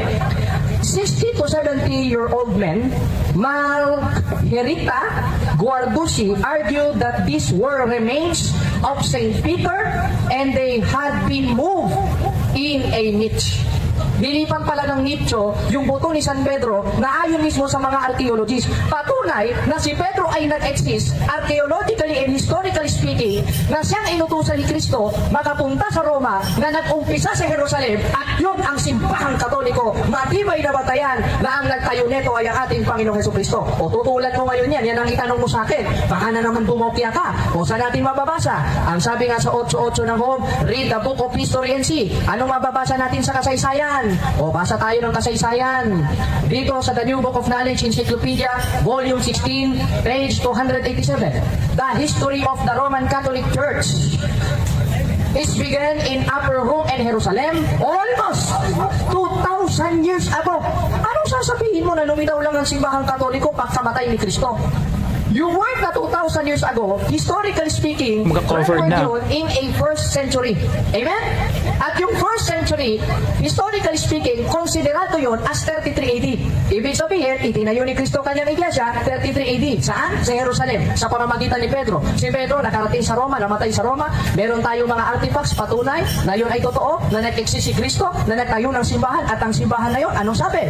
60 to 70-year-old men, Margherita Guarducci, argued that these were remains of Saint Peter and they had been moved in a niche. Nilipan pala ng Nicho yung buto ni San Pedro na ayon mismo sa mga archaeologists. Patunay na si Pedro ay nag-exist, archaeologically and historically speaking, na siyang inutusan ni Kristo makapunta sa Roma na nag-umpisa sa Jerusalem at yun ang simbahang Katoliko. Matibay na batayan na ang nagtayo nito ay ang ating Panginoong Hesukristo. O tutulan mo ngayon yan ang itanong mo sa akin. Baka na naman bumopya ka. O saan natin mababasa? Ang sabi nga sa 8.8 ng Home, read the book of history and see. Anong mababasa natin sa kasaysayan? O basa tayo ng kasaysayan. Dito sa The New Book of Knowledge Encyclopedia, Volume 16, page 287. The history of the Roman Catholic Church is began in Upper Rome and Jerusalem almost 2,000 years ago. Anong sasabihin mo na lumitaw lang ang simbahang Katoliko pagkamatay ni Kristo? Yung word na 2,000 years ago, historically speaking,
Magka-covered na.
yun in a first century. Amen? At yung first century, historically speaking, konsiderado yun as 33 AD. Ibig sabihin, itinayo ni Kristo kanyang iglesia, 33 AD. Saan? Sa Jerusalem. Sa pamamagitan ni Pedro. Si Pedro nakarating sa Roma, namatay sa Roma. Meron tayong mga artifacts patunay na yun ay totoo, na nag-exist si Kristo, na nagtayo ng simbahan, at ang simbahan na yun, anong sabi?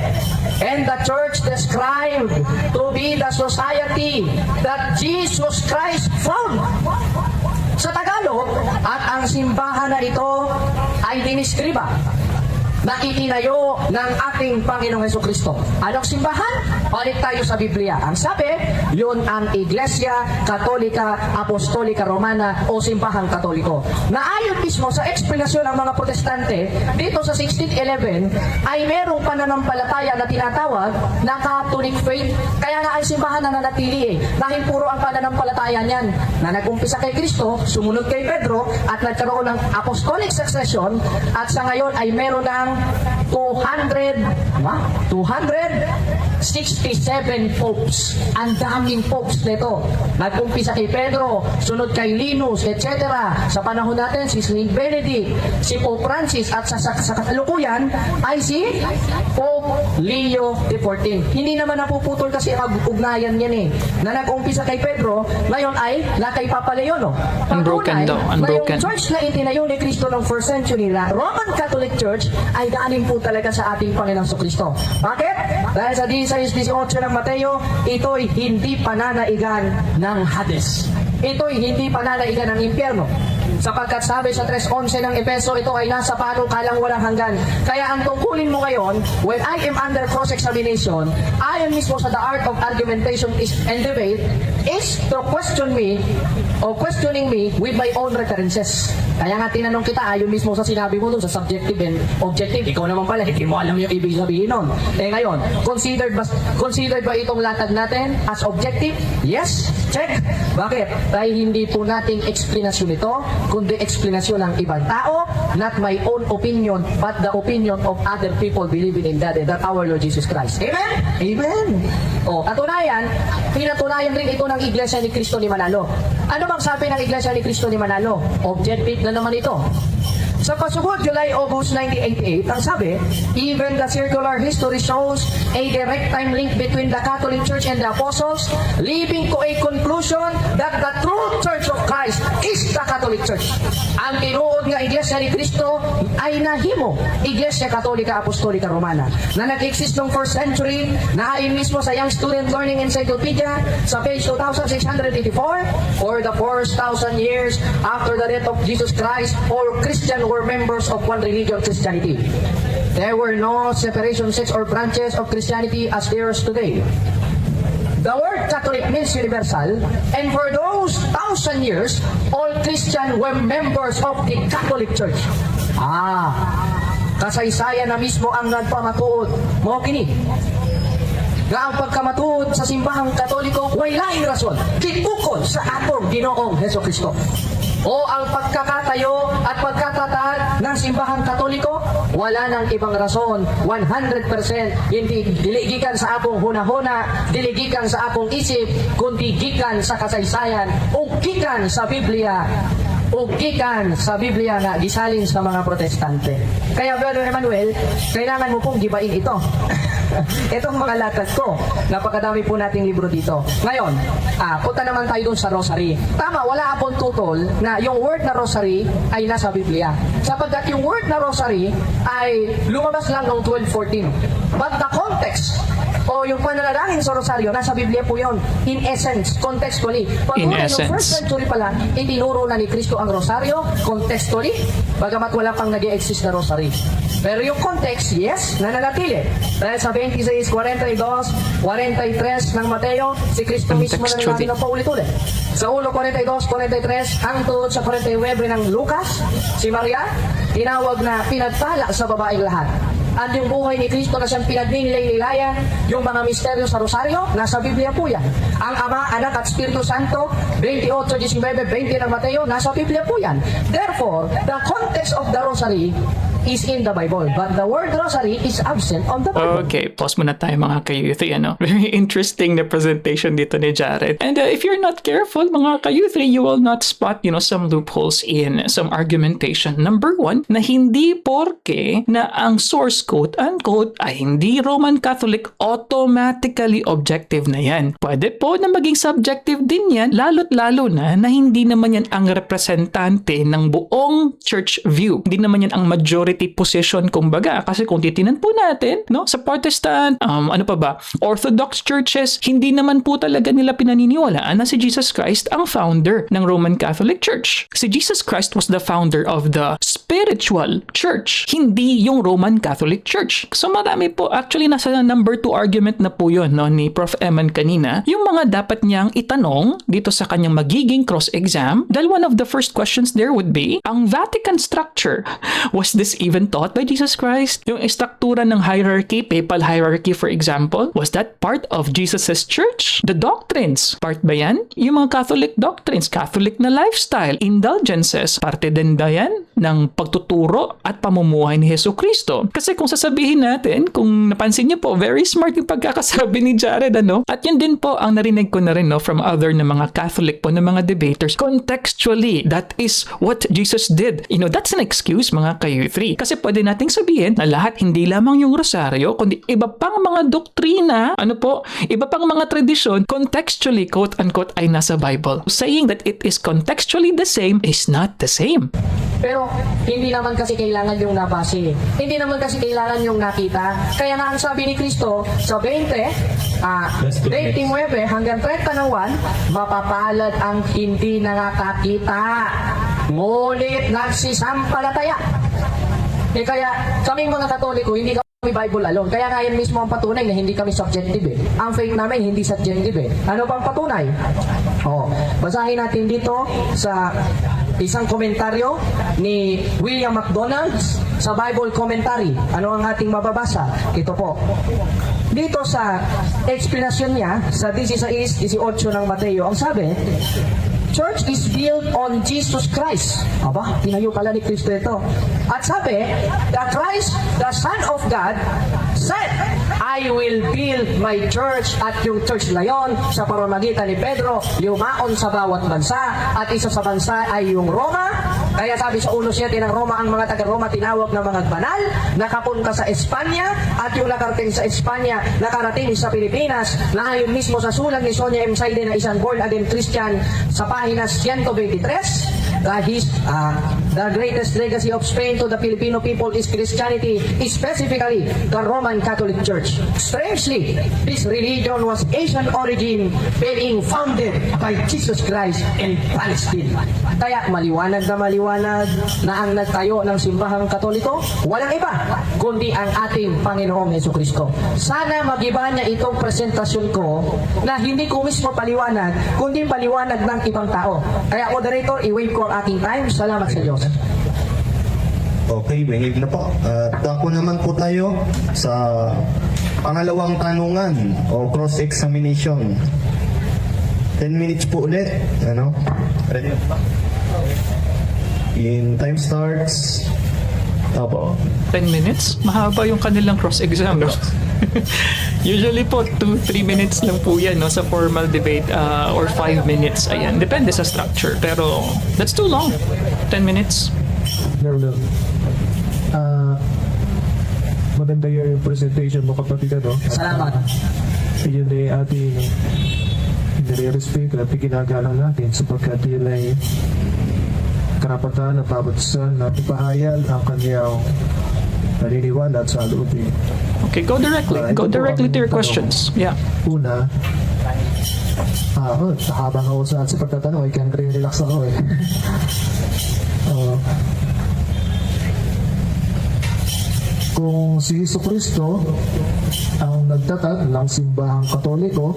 And the church described to be the society that Jesus Christ found. Sa Tagalog, at ang simbahan na ito ay diniskriba na itinayo ng ating Panginoong Hesukristo. Anong simbahan? Balik tayo sa Biblia. Ang sabi, yun ang Iglesia Katolika Apostolika Romana o Simbahang Katoliko. Na ayon mismo sa eksplanasyon ng mga protestante, dito sa 1611 ay merong pananampalataya na tinatawag na Catholic faith. Kaya nga ang simbahan na nanatili dahil puro ang pananampalataya niyan na nag-umpisa kay Kristo, sumunod kay Pedro at nagkaroon ng apostolic succession at sa ngayon ay meron ng 267 popes. Ang daming popes nito. Nag-umpisa kay Pedro, sunod kay Linus, etc. Sa panahon natin, si Saint Benedict, si Pope Francis, at sa kasalukuyan ay si Pope Leo XIV. Hindi naman napuputol kasi ang ugnayan yan na nag-umpisa kay Pedro, ngayon ay kay Papa Leo, no?
Unbroken daw, unbroken.
Na yung church na itinayo ni Kristo ng first century na Roman Catholic Church ay daanin po talaga sa ating Panginoong Kristo. Bakit? Dahil sa 16:18 ng Mateo, ito'y hindi pananaigan ng Hades. Ito'y hindi pananaigan ng impyerno. Sapagkat sabi sa 3:11 ng Efeso, ito ay nasa panukalang walang hanggan. Kaya ang tungkulin mo ngayon, when I am under cross-examination, ayon mismo sa the art of argumentation and debate, is to question me o questioning me with my own references. Kaya nga tinanong kita, ayon mismo sa sinabi mo dun sa subjective and objective. Ikaw naman pala, hindi mo alam yung ibig sabihin nun. Ngayon, considered ba itong latag natin as objective? Yes. Check. Bakit? Dahil hindi po nating explanation ito, kundi explanation ng ibang tao, not my own opinion, but the opinion of other people believing in that our Lord Jesus Christ. Amen? Amen. O, katunayan, pinatunayan rin ito ng Iglesia ni Cristo ni Manalo. Ano bang sabi ng Iglesia ni Cristo ni Manalo? Objective na naman ito. Sa pasubot, July-August 1988, ang sabi, even the circular history shows a direct time link between the Catholic Church and the Apostles, leading to a conclusion that the true Church of Christ is the Catholic Church. Ang tinuod nga Iglesia ni Cristo ay nahimo, Iglesia Katolika Apostolika Romana, na nag-exist noong 1st century, na ayon mismo sa Young Student Learning Encyclopedia, sa page 2684, for the 4,000 years after the death of Jesus Christ, all Christian were members of one religion, Christianity. There were no separation sects or branches of Christianity as there is today. The word Catholic means universal, and for those 1,000 years, all Christians were members of the Catholic Church. Kasaysayan na mismo ang nagpamatuod. Mo kini. Nga ang pagkamatuod sa simbahang Katoliko, way laing rason, kitukod sa atong Ginoong Hesukristo. O ang pagkakatayo at pagkatatag ng simbahang Katoliko, wala nang ibang rason, 100% hindi diligikan sa akong hunahuna, diligikan sa akong isip, kundi gikan sa kasaysayan, o gikan sa Biblia, o gikan sa Biblia na gisalin sa mga protestante. Kaya Brother Emmanuel, kailangan mo pong gibain ito. Itong mga latag ko. Napakadami po nating libro dito. Ngayon, punta naman tayo dun sa rosary. Tama, wala akong tutol na yung word na rosary ay nasa Biblia. Sapagkat yung word na rosary ay lumabas lang noong 1214. But the context o yung pananalangin sa rosaryo, nasa Biblia po yun. In essence, contextually. Pag
In
noong
essence.
first century pala, itinuro na ni Kristo ang rosaryo, contextually, bagamat wala pang nag-exist na rosary. Pero yung context, yes, nananatili. Dahil sa 26, 42, 43 ng Mateo, si Kristo mismo
Contextually.
nananalangin ng paulit-ulit. Sa 1, 42, 43, hangtod sa 49 ng Lucas, si Maria, tinawag na pinagpala sa babaeng lahat. At yung buhay ni Kristo na siyang pinagnilay-nilayan, yung mga misteryo sa Rosaryo, nasa Biblia po yan. Ang Ama, Anak at Espiritu Santo, 28, 19, 20 ng Mateo, nasa Biblia po yan. Therefore, the context of the Rosary is in the Bible, but the word Rosary is absent on the Bible.
Okay, pause muna tayo mga ka-youth. Ano? Very interesting na presentation dito ni Jared. And if you're not careful, mga ka-youth, you will not spot, some loopholes in some argumentation. Number one, na hindi porke na ang source quote-unquote ay hindi Roman Catholic, automatically objective na yan. Pwede po na maging subjective din yan, lalo't lalo na hindi naman yan ang representante ng buong church view. Hindi naman yan ang majority position kumbaga. Kasi kung titinan po natin, sa Protestant, Orthodox churches, hindi naman po talaga nila pinaniniwalaan na si Jesus Christ ang founder ng Roman Catholic Church. Si Jesus Christ was the founder of the spiritual church, hindi yung Roman Catholic Church. So marami po, actually nasa number 2 argument na po yun ni Prof. Eman kanina, yung mga dapat niyang itanong dito sa kanyang magiging cross-exam, dahil one of the first questions there would be, ang Vatican structure, was this even taught by Jesus Christ? Yung struktura ng hierarchy, papal hierarchy for example, was that part of Jesus's church? The doctrines, part ba yan? Yung mga Catholic doctrines, Catholic na lifestyle, indulgences, parte din ba yan ng pagtuturo at pamumuhay ni Hesus Kristo? Kasi kung sasabihin natin, kung napansin niyo po, very smart yung pagkakasabi ni Jared, At yun din po ang narinig ko na rin, from other na mga Catholic po, na mga debaters. Contextually, that is what Jesus did. That's an excuse, mga ka-youth. Kasi pwede nating sabihin na lahat hindi lamang yung rosaryo, kundi iba pang mga doktrina, iba pang mga tradisyon, contextually, quote-unquote, ay nasa Bible. Saying that it is contextually the same is not the same.
Pero hindi naman kasi kailangan yung nabase. Hindi naman kasi kailangan yung nakita. Kaya nga ang sabi ni Kristo sa 29 hanggang 30 ng 1, mapapalad ang hindi nakakakita, ngunit nagsisampalataya. Kaya kaming mga Katoliko, hindi kami Bible alone. Kaya nga yan mismo ang patunay na hindi kami subjective Ang faith namin hindi subjective Ano pang patunay? Basahin natin dito sa isang komentaryo ni William MacDonald sa Bible Commentary. Ano ang ating mababasa? Ito po. Dito sa explanation niya sa 16-18 ng Mateo, ang sabi, Church is built on Jesus Christ. Aba, tinayo pala ni Kristo ito. At sabi, the Christ, the Son of God, said, I will build my church. At yung church na yon, sa pamamagitan ni Pedro, lumaon sa bawat bansa. At isa sa bansa ay yung Roma. Kaya sabi sa 1:7 ng Roma, ang mga taga-Roma tinawag na mga banal, nakapunta sa Espanya, at yung nakarating sa Espanya, nakarating sa Pilipinas, na ayon mismo sa sulat ni Sonia M. Saide na isang born-again Christian sa pahina 123, the greatest legacy of Spain to the Filipino people is Christianity, specifically the Roman Catholic Church. Strangely, this religion was Asian origin, being founded by Jesus Christ in Palestine. Kaya maliwanag na ang nagtayo ng simbahang Katoliko, walang iba, kundi ang ating Panginoong Jesucristo. Sana magiba niya itong presentasyon ko na hindi ko mismo paliwanag, kundi paliwanag ng ibang tao. Kaya moderator, i-wave ko ang aking time. Salamat sa Diyos.
Okay, behave na po. Dako naman po tayo sa pangalawang tanungan o cross-examination. 10 minutes po ulit. Ready? In time starts. Opo.
10 minutes? Mahaba yung kanilang cross-exam, Usually po, 2-3 minutes lang po yan, sa formal debate, or 5 minutes. Ayan, depende sa structure. Pero, that's too long. 10 minutes.
No. maganda yung presentation mo, kapatid, ano?
Salamat.
Yun ay ating nire-respeto at ginagalang natin sapagkat yun ay karapatan ng bawat isa na ipahayag ang kanyang naniniwala at saloobin.
Okay, go directly. Go directly to your questions. Yeah.
Una, habang ako sa pagtatanong, I can relax ako eh. Kung si Jesucristo ang nagtatag ng simbahang Katoliko,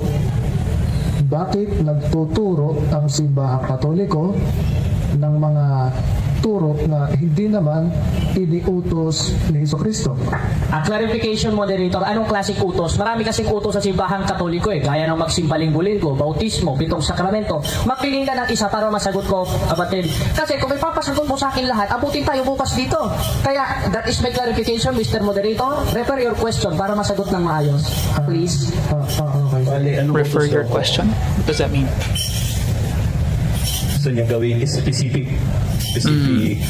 bakit nagtuturo ang simbahang Katoliko ng mga turo na hindi naman iniutos ni Jesucristo?
Clarification, moderator, anong klaseng utos? Marami kasing utos sa simbahang Katoliko eh, gaya ng magsimbaling-linggo, bautismo, 7 sakramento. Magpili ka ng isa para masagot ko, kapatid. Kasi kung may papasagot mo sa akin lahat, abutin tayo bukas dito. Kaya, that is my clarification, Mr. Moderator. Refer your question para masagot ng maayos. Please.
Okay.
Bali, ano ba
Refer
gusto
your
mo?
question. What does that mean?
Gusto niya gawin specific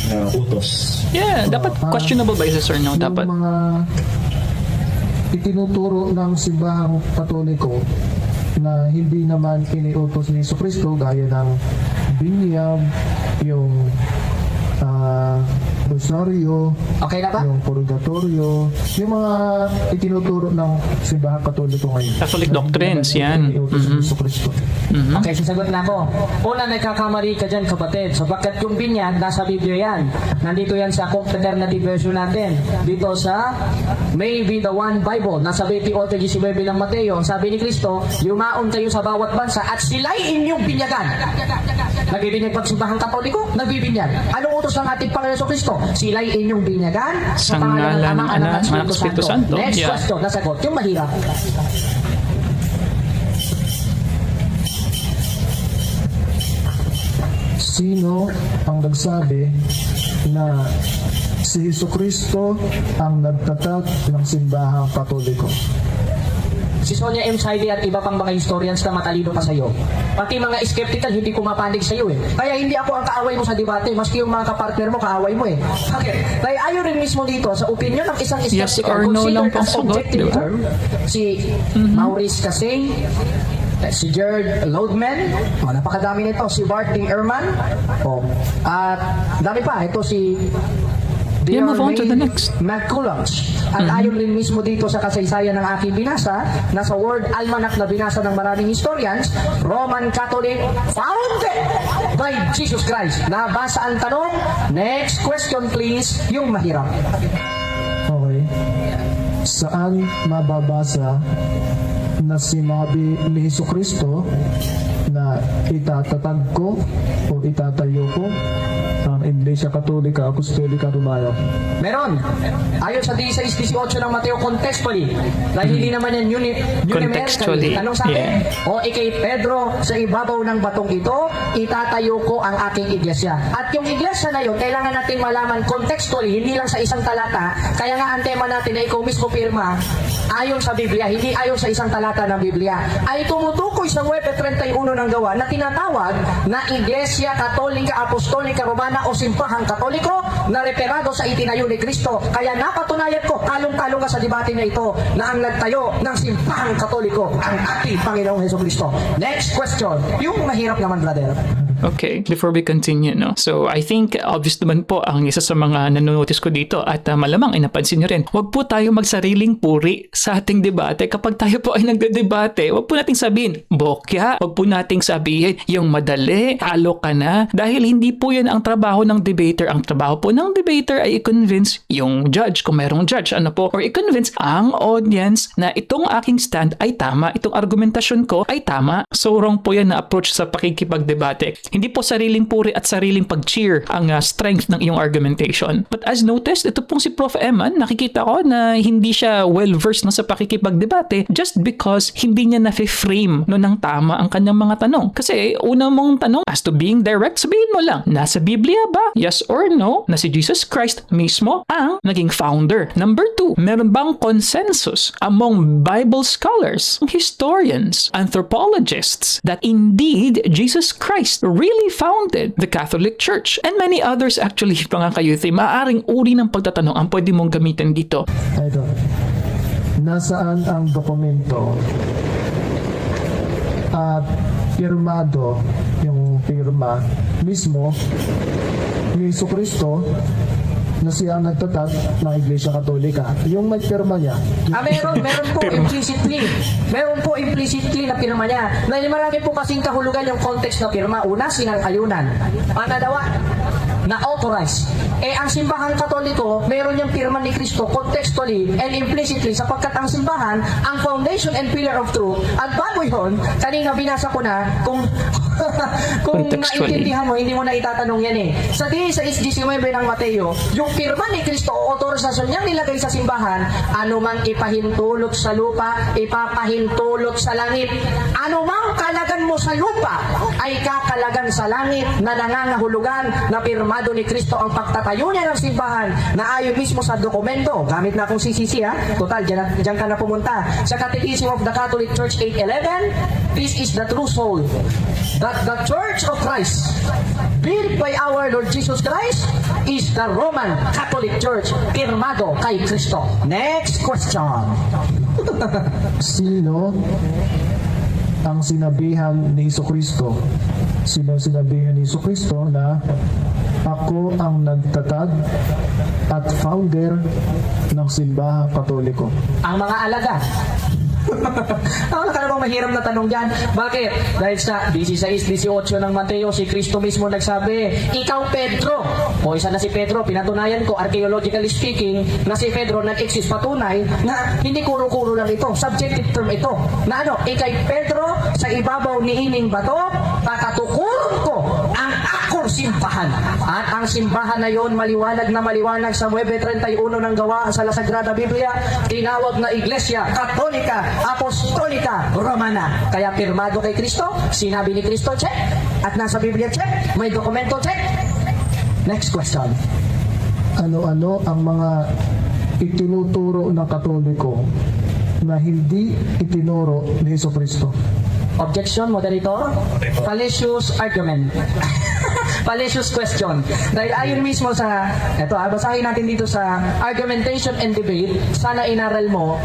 na utos.
Yeah, dapat questionable ba yes or no? Dapat.
Yung mga itinuturo ng simbahang Katoliko na hindi naman iniutos ni Jesucristo gaya ng binyag, yung rosaryo,
Okay na ba?
yung purgatorio, yung mga itinuturo ng simbahang Katoliko ngayon.
Catholic
Na
doctrines,
hindi naman
yan.
iniutos ni Jesucristo.
Okay, sasagot na ako. Una, nagkakamali ka dyan, kapatid. Sapagkat yung binyag, nasa Biblia yan. Nandito yan sa alternative version natin. Dito sa Maybe the One Bible. Nasa 28:19 ng Mateo. Sabi ni Kristo, yumaon kayo sa bawat bansa at sila'y inyong binyagan. Nagbibinyag pag simbahang Katoliko? Nagbibinyag. Anong utos ng ating Panginoon Kristo? Sila'y inyong binyagan
Sa ngalan ng Ama, Anak, Espiritu Santo.
Next
Yeah.
question, nasagot. Yung mahirap.
Sino ang nagsabi na si Jesucristo ang nagtatag ng simbahang Katoliko?
Si Sonia M. Saidi at iba pang mga historians na matalino pa sa'yo. Pati mga skeptical, hindi kumapanig sa'yo eh. Kaya hindi ako ang kaaway mo sa debate, maski yung mga kapartner mo, kaaway mo eh. Okay. Kaya ayaw rin mismo dito, sa opinion ng isang
Yes
skeptical,
or no lang
considered
pang
as
sagot,
objective
di ba?
term, si Maurice Casey, si Jared Loudman, napakadami nito, si Bart D. Ehrman, at dami pa, ito si
Yeah, move on to the next.
McCullums. At ayon rin mismo dito sa kasaysayan ng aking binasa, na sa Word Almanac na binasa ng maraming historians, Roman Catholic founded by Jesus Christ. Nabasa ang tanong. Next question please, yung mahirap.
Okay. Saan mababasa na sinabi ni Jesucristo na itatatag ko o itatayo ko ang Iglesia Katolika Apostolika Romana?
Meron. Ayon sa 16:18 ng Mateo contextually. Dahil hindi naman yan
Contextually,
Tanong sa akin,
yeah.
o ikay Pedro, sa ibabaw ng batong ito, itatayo ko ang aking iglesia. At yung iglesia na yun, kailangan natin malaman contextually, hindi lang sa isang talata. Kaya nga ang tema natin na ikaw mismo pirma, ayon sa Biblia, hindi ayon sa isang talata ng Biblia, ay tumutukoy sa Web 31 ng gawa na tinatawag na Iglesia Katolika Apostolika Romana o Simbahang Katoliko na referado sa itinayo ni Kristo. Kaya napatunayan ko, talong-talong ka sa debate na ito, na ang nagtayo ng Simbahang Katoliko ang ating Panginoong Hesukristo. Next question. Yung mahirap naman, brother.
Okay, before we continue, no? So, I think obvious naman po ang isa sa mga nanonotice ko dito at malamang ay napansin nyo rin. Huwag po tayo magsariling puri sa ating debate. Kapag tayo po ay nagdedebate, huwag po nating sabihin, bokya. Huwag po nating sabihin, yung madali, talo ka na. Dahil hindi po yan ang trabaho ng debater. Ang trabaho po ng debater ay i-convince yung judge, kung mayroong judge, ano po, or i-convince ang audience na itong aking stand ay tama, itong argumentasyon ko ay tama. So, wrong po yan na approach sa pakikipagdebate. Hindi po sariling puri at sariling pag-cheer ang strength ng iyong argumentation. But as noticed, ito pong si Prof. Eman, nakikita ko na hindi siya well-versed na sa pakikipagdebate just because hindi niya na-frame no ng tama ang kanyang mga tanong. Kasi una mong tanong, as to being direct, sabihin mo lang, nasa Biblia ba? Yes or no? Na si Jesus Christ mismo ang naging founder. Number 2, meron bang consensus among Bible scholars, historians, anthropologists that indeed Jesus Christ really founded the Catholic Church. And many others actually, mga ka-youth, maaaring uri ng pagtatanong ang pwede mong gamitin dito.
Ito. Nasaan ang dokumento at pirmado, yung pirma mismo ni Jesucristo na siya ang nagtatag ng Iglesia Katolika. Yung may pirma niya.
Meron po implicitly. Meron po implicitly na pirma niya. Dahil marami po kasing kahulugan yung context na pirma. Una, sinang-ayunan. Panadawa, na authorized. Ang simbahang Katoliko, meron yung pirma ni Kristo contextually and implicitly sapagkat ang simbahan, ang foundation and pillar of truth. At bago yun, kanina binasa ko na kung
Contextually.
naintindihan mo, hindi mo na itatanong yan Sa 16:19 ng Mateo, yung pirma ni Kristo o autorisasyon niyang nilagay sa simbahan, anumang ipahintulot sa lupa, ipapahintulot sa langit. Anumang kalagan mo sa lupa ay kakalagan sa langit na nangangahulugan na pirmado ni Kristo ang pagtatayo niya ng simbahan na ayon mismo sa dokumento. Gamit na akong CCC Total, dyan ka na pumunta. Sa Catechism of the Catholic Church 811, this is the true soul. That the Church of Christ, built by our Lord Jesus Christ, is the Roman Catholic Church, pirmado kay Kristo. Next question.
Sino ang sinabihan ni Jesucristo? Sino ang sinabihan ni Jesucristo na ako ang nagtatag at founder ng Simbahang Katoliko?
Ang mga alagad. Wala ka namang mahirap na tanong dyan. Bakit? Dahil sa 16:18 ng Mateo, si Kristo mismo nagsabi, ikaw Pedro. O isa na si Pedro, pinatunayan ko, archaeologically speaking, na si Pedro nag-exist patunay na hindi kuro-kuro lang ito. Subjective term ito. Na ikay Pedro, sa ibabaw ni ining bato, pakatukuron ko ang akor simbahan. At ang simbahan na yon maliwanag sa 9:31 ng Gawa sa La Sagrada Biblia, tinawag na Iglesia Katolika Apostolika Romana. Kaya pirmado kay Kristo, sinabi ni Kristo, check. At nasa Biblia, check. May dokumento, check. Next question.
Ano-ano ang mga itinuturo ng Katoliko na hindi itinuro ni Jesucristo?
Objection, moderator? Fallacious argument. Fallacious question. Dahil ayon mismo sa, basahin natin dito sa argumentation and debate, sana inaral mo,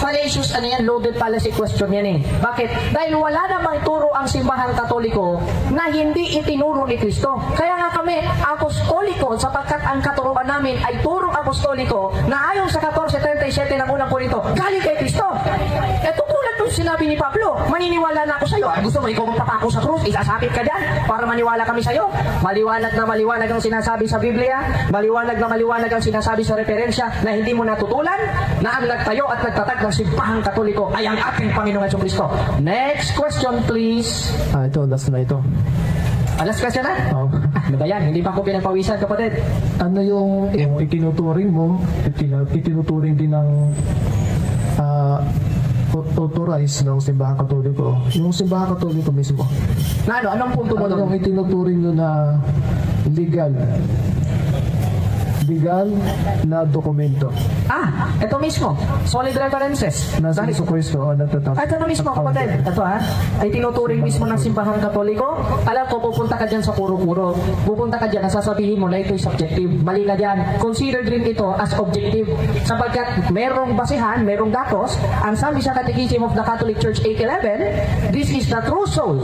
fallacious, loaded fallacy question yan Bakit? Dahil wala namang turo ang simbahang Katoliko na hindi itinuro ni Kristo. Kaya nga kami, apostoliko, sapagkat ang katuruan namin ay turong apostoliko na ayon sa 14:37 ng unang Korinto, galing kay Kristo. Tulad nung sinabi ni Pablo, maniniwala na ako sa'yo. Gusto mo ikaw magpapako sa krus, isasapit ka dyan para maniwala kami sa'yo. Maliwanag na maliwanag ang sinasabi sa Biblia, maliwanag na maliwanag ang sinasabi sa referensya na hindi mo natutulan, na ang nagtayo at nagtatag ng simbahang Katoliko ay ang ating Panginoong Jesucristo. Next question, please.
Ito, last na ito.
Last question na?
Oh.
Ano ba yan? Hindi pa ako pinagpawisan, kapatid.
Ano yung itinuturing mo, itinuturing din ng authorized ng Simbahang Katoliko? Yung Simbahang Katoliko mismo.
Na anong punto mo
Ano yung
doon?
itinuturing nyo na legal na dokumento
Ito mismo. Solid references.
na si
Dahil-
Jesucristo o nagtatag?
Ito na mismo, kapatid. Ito ay tinuturing mismo ng simbahang Katoliko. Alam ko, pupunta ka dyan sa puro-puro. Pupunta ka dyan, nasasabihin mo na ito'y subjective. Mali na dyan. Consider din ito as objective. Sapagkat merong basihan, merong datos, ang sabi sa Catechism of the Catholic Church 811, this is the true soul,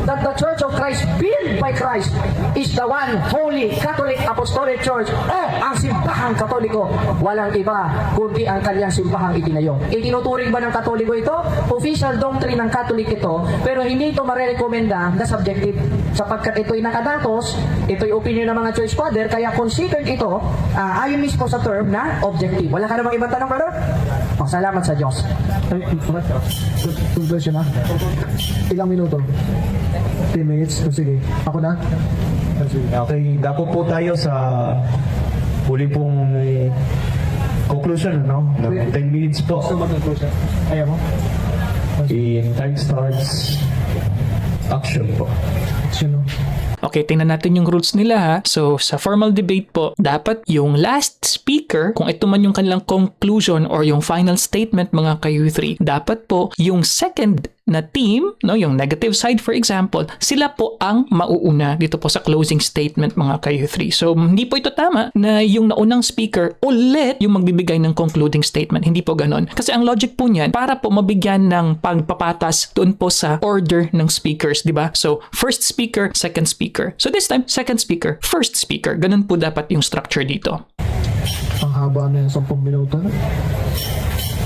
that the Church of Christ, built by Christ, is the one holy Catholic Apostolic Church, ang simbahang Katoliko. Walang iba kundi ang kanyang simbahang itinayo. Itinuturing ba ng Katoliko ito? Official doctrine ng Catholic ito, pero hindi ito marerekomenda na subjective. Sapagkat ito'y nakadatos, ito'y opinion ng mga church father, kaya considered ito, ayon mismo sa term na objective. Wala ka namang ibang tanong, brother? Salamat sa Diyos.
Conclusion na. Ilang minuto? 10 minutes? Sige. Ako na?
Okay, dako po tayo sa huli pong conclusion, no? 10 minutes po.
Ayaw mo?
In time starts action po.
Sino?
Okay, tingnan natin yung rules nila ha. So, sa formal debate po, dapat yung last speaker, kung ito man yung kanilang conclusion or yung final statement mga ka-U3, dapat po yung second na team, no, yung negative side for example, sila po ang mauuna dito po sa closing statement mga ka-U3. So hindi po ito tama na yung naunang speaker ulit yung magbibigay ng concluding statement. Hindi po ganon. Kasi ang logic po niyan, para po mabigyan ng pagpapatas doon po sa order ng speakers, di ba? So first speaker, second speaker. So this time, second speaker, first speaker. Ganun po dapat yung structure dito.
Ang haba na yung 10 minuto na.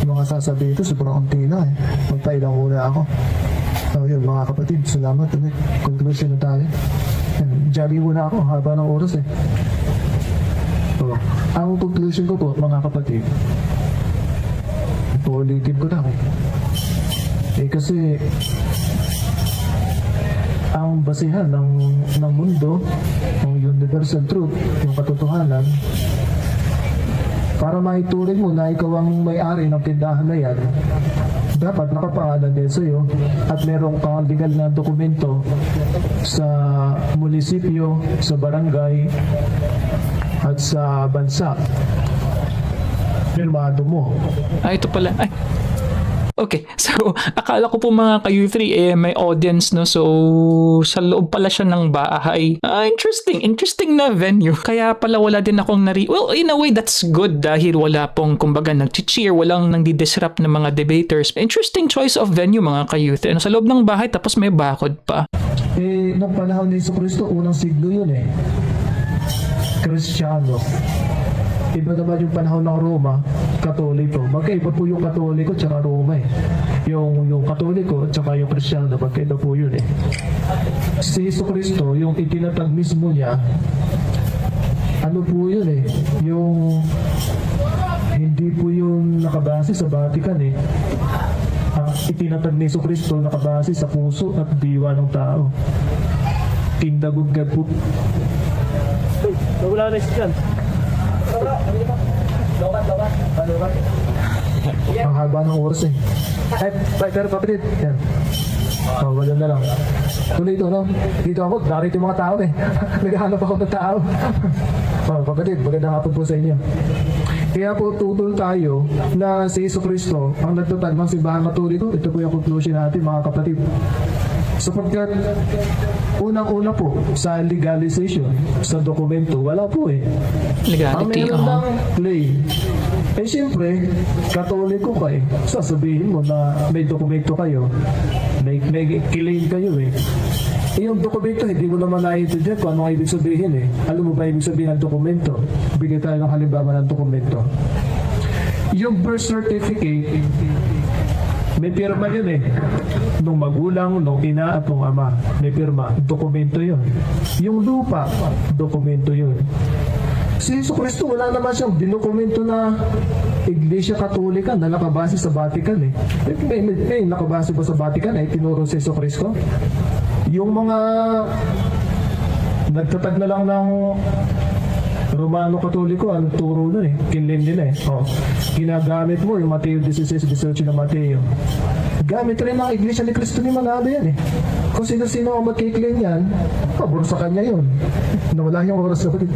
Yung mga sasabihin ito, sobrang unti na eh. Magpailang muna ako. So yun, mga kapatid, salamat ulit. Conclusion na tayo. Jolly muna ako, haba ng oras eh. So, ang conclusion ko po, mga kapatid, ulitin ko na ako. Eh kasi, ang basihan ng mundo, ng universal truth, yung katotohanan, para maituring mo na ikaw ang may-ari ng tindahan na yan, dapat nakapangalan din sa'yo at merong kang legal na dokumento sa munisipyo, sa barangay, at sa bansa. Pirmado mo.
Ito pala. Ay. Okay, so akala ko po mga ka-U3 may audience, no? So sa loob pala siya ng bahay. Interesting na venue. Kaya pala wala din akong well, in a way that's good dahil wala pong kumbaga nag-cheer, walang nang-disrupt ng mga debaters. Interesting choice of venue mga ka-U3. Sa loob ng bahay tapos may bakod pa.
Nung panahon ni Jesucristo, unang siglo yun eh. Kristiyano. Iba naman yung panahon ng Roma, Katoliko. Magkaiba po yung Katoliko at Roma eh. Yung Katoliko at yung Kristiyano, magkaiba po yun eh. Si Jesucristo, yung itinatag mismo niya, ano po yun eh, yung hindi po yung nakabase sa Vatican eh. Ang itinatag ni Jesucristo nakabase sa puso at diwa ng tao. Kindagugad po.
Wala na siya.
Ang haba ng oras eh. Pero kapatid, yan. Wala na lang. Tuloy ito, no? Dito ako, narito yung mga tao eh. Naghahanap ako ng tao. Kapatid, magandang hapon po sa inyo. Kaya po tutol tayo na si Jesucristo ang nagtatag ng simbahan katoliko. Ito po yung conclusion natin mga kapatid. Sapagkat unang-una po sa legalization, sa dokumento, wala po eh. Ang
Legality,
meron lang claim. Siyempre, katoliko ka eh. Sasabihin mo na may dokumento kayo, may claim kayo eh. Yung dokumento, hindi mo naman naiintindihan kung ano ang ibig sabihin eh. Alam mo ba ibig sabihin ng dokumento? Bigyan tayo ng halimbawa ng dokumento. Yung birth certificate, may pirma yun eh. Nung magulang, nung ina at nung ama. May pirma. Dokumento yun. Yung lupa, dokumento yun. Si Jesucristo, wala naman siyang dinokumento na Iglesia Katolika na nakabase sa Vatican eh. Nakabase ba sa Vatican eh? Tinuro si Jesucristo? Yung mga nagtatag na lang ng Romano Katoliko, ang turo nun eh. Kinlin nila eh. Ginagamit mo yung Mateo 16-18 na Mateo. Gamit rin ang Iglesia ni Cristo ni Manalo yan eh. Kung sino-sino ang magkiklaim yan, pabor sa kanya yun. Nawala yung oras sa kapatid.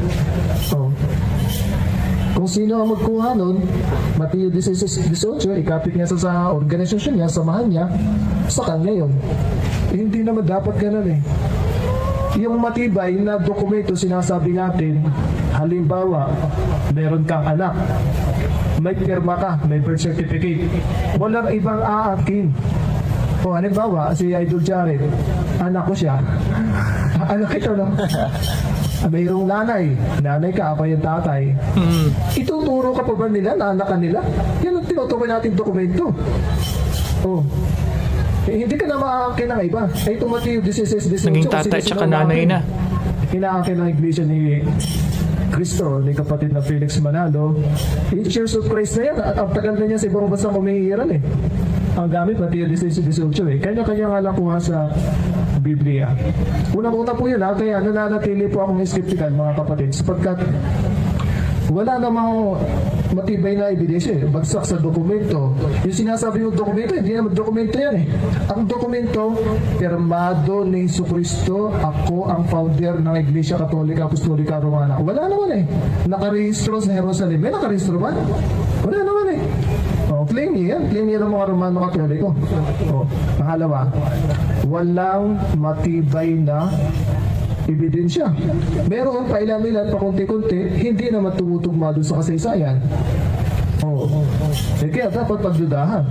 Kung sino ang magkuha nun, Mateo 16-18, ikapit niya sa organisasyon niya, samahan niya, sa kanya yun. Hindi naman dapat ganun eh. Yung matibay na dokumento sinasabi natin, halimbawa, meron kang anak, may pirma ka, may birth certificate, walang ibang aakin. O halimbawa, si Idol Jared, anak ko siya, anak ito no? Mayroong nanay ka, ako yung tatay. Ituturo ka pa ba nila na anak ka nila? Yan ang tinuturo natin dokumento. Hindi ka na maaakin ng iba. Ito Mateo 16-18.
Naging tatay tsaka nanay na.
Inaakin ng iglesia ni Cristo, ni kapatid na Felix Manalo. 8 years of Christ na yan. At ang tagal na niya sa ibang bansang umihiran eh. Ang gamit Mateo 16-18 eh. Kanya-kanya nga lang kuha sa Biblia. Unang-una po yun kaya nananatili po akong skeptical mga kapatid sapagkat wala namang matibay na ebidensya eh. Bagsak sa dokumento. Yung sinasabi yung dokumento, hindi naman dokumento yan eh. Ang dokumento, pirmado ni Jesucristo, ako ang founder ng Iglesia Katolika Apostolika Romana. Wala naman eh. Nakarehistro sa Jerusalem. May nakarehistro ba? Wala naman eh. Claim ni yan. Claim yan ng mga Romano Katoliko. Pangalawa, walang matibay na ebidensya. Meron pa ilan-ilan pa konti-konti, hindi naman tumutugma doon sa kasaysayan. Kaya dapat pagdudahan.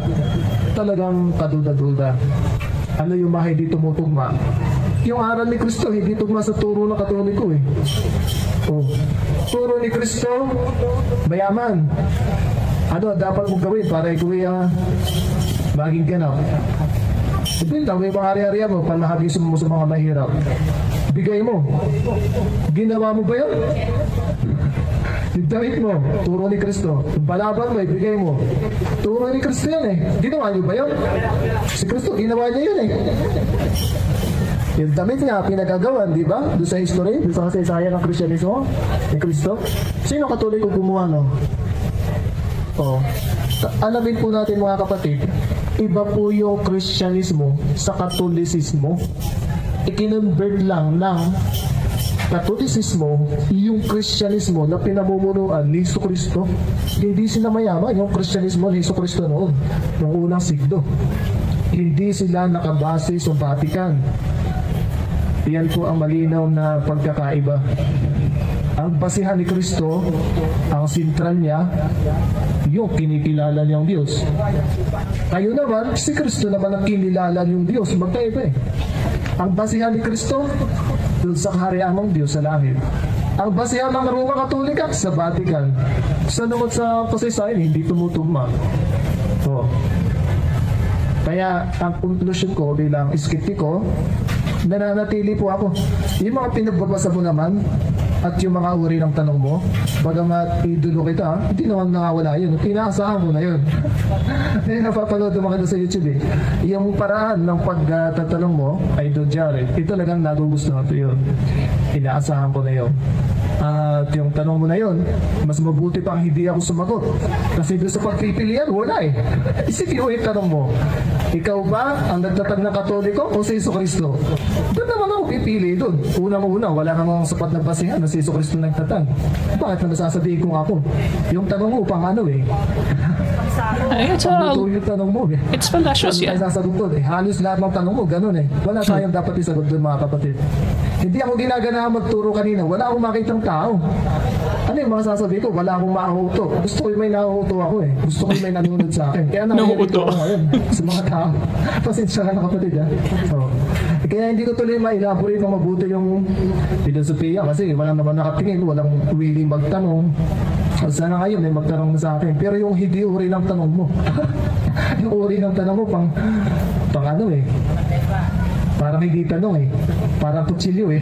Talagang kaduda-duda. Ano yung mga hindi tumutugma? Yung aral ni Kristo, hindi tugma sa turo ng Katoliko eh. Turo ni Kristo, mayaman. Ano dapat mong gawin para ikaw maging ganap? Hindi lang, may mga ari-ariya mo, panahagisin mo sa mga mahirap. Bigay mo. Ginawa mo ba yun? Yung damit mo, turo ni Kristo. Yung balaban mo, ibigay mo. Turo ni Kristo yan eh. Ginawa niyo ba yun? Si Kristo, ginawa niya yun eh. Yung damit niya, pinagagawan, di ba? Doon sa history, doon sa kasaysayan ng Kristyanismo, ni Kristo. Sino Katoliko gumawa, no? Alamin po natin mga kapatid, iba po yung Kristyanismo sa Katolisismo. Ikinonvert lang ng Katolisismo yung Kristyanismo na pinamumunuan ni Jesucristo. Hindi sila mayaman yung Kristyanismo ni Jesucristo noon, noong unang siglo. Hindi sila nakabase sa Vatican. Yan po ang malinaw na pagkakaiba. Ang basihan ni Kristo, ang sentral niya, yung kinikilala niyang Diyos. Kayo naman, si Kristo naman ang kinilala niyong Diyos. Magkaiba eh. Ang basihan ni Kristo, doon sa kaharian ng Diyos sa langit. Ang basihan ng Roma Katolika, sa Vatican. Sa naman sa kasaysayan, hindi tumutugma. Kaya, ang conclusion ko bilang skeptiko, nananatili po ako. Yung mga pinagbabasa mo naman, at yung mga uri ng tanong mo, bagamat idolo kita, hindi naman nakawala yun. Pinaasahan mo na yun. Napapanood mo kita sa YouTube eh. Yung paraan ng pagtatanong mo, ay Don Jared, ito talagang nagugustuhan ko yun. Inaasahan ko na yun. At yung tanong mo na yun, mas mabuti pang hindi ako sumagot. Kasi doon sa pagpipilian, wala eh. Isipin mo yung tanong mo, ikaw ba ang nagtatag ng Katoliko o si Jesucristo? Doon naman ako pipili doon. Unang-una, wala namang sapat na basihan na si Jesucristo nagtatag. Bakit na nasasabihin kong ako? Yung tanong mo, pang ano eh? Yung tanong mo eh.
It's fallacious yan.
Ay sasagot doon eh. Halos lahat ng tanong mo, ganun eh. Wala tayong dapat isagot doon mga kapatid. Hindi ako ginaganahan magturo kanina. Wala akong makitang tao. Ano yung mga sasabihin ko? Wala akong mauuto. Gusto ko yung may nauuto ako eh. Gusto ko yung may nanonood sa akin. Kaya
Nauuto.
ako ngayon sa mga tao. Pasensya ka na kapatid ha. Kaya hindi ko tuloy ma-elaborate ng mabuti yung filosofiya kasi walang naman nakatingin, walang willing magtanong. Sana ngayon may magtanong na sa akin. Pero yung hindi uri ng tanong mo. Yung uri ng tanong mo pang ano eh. Parang hindi tanong eh. Parang kutsilyo eh.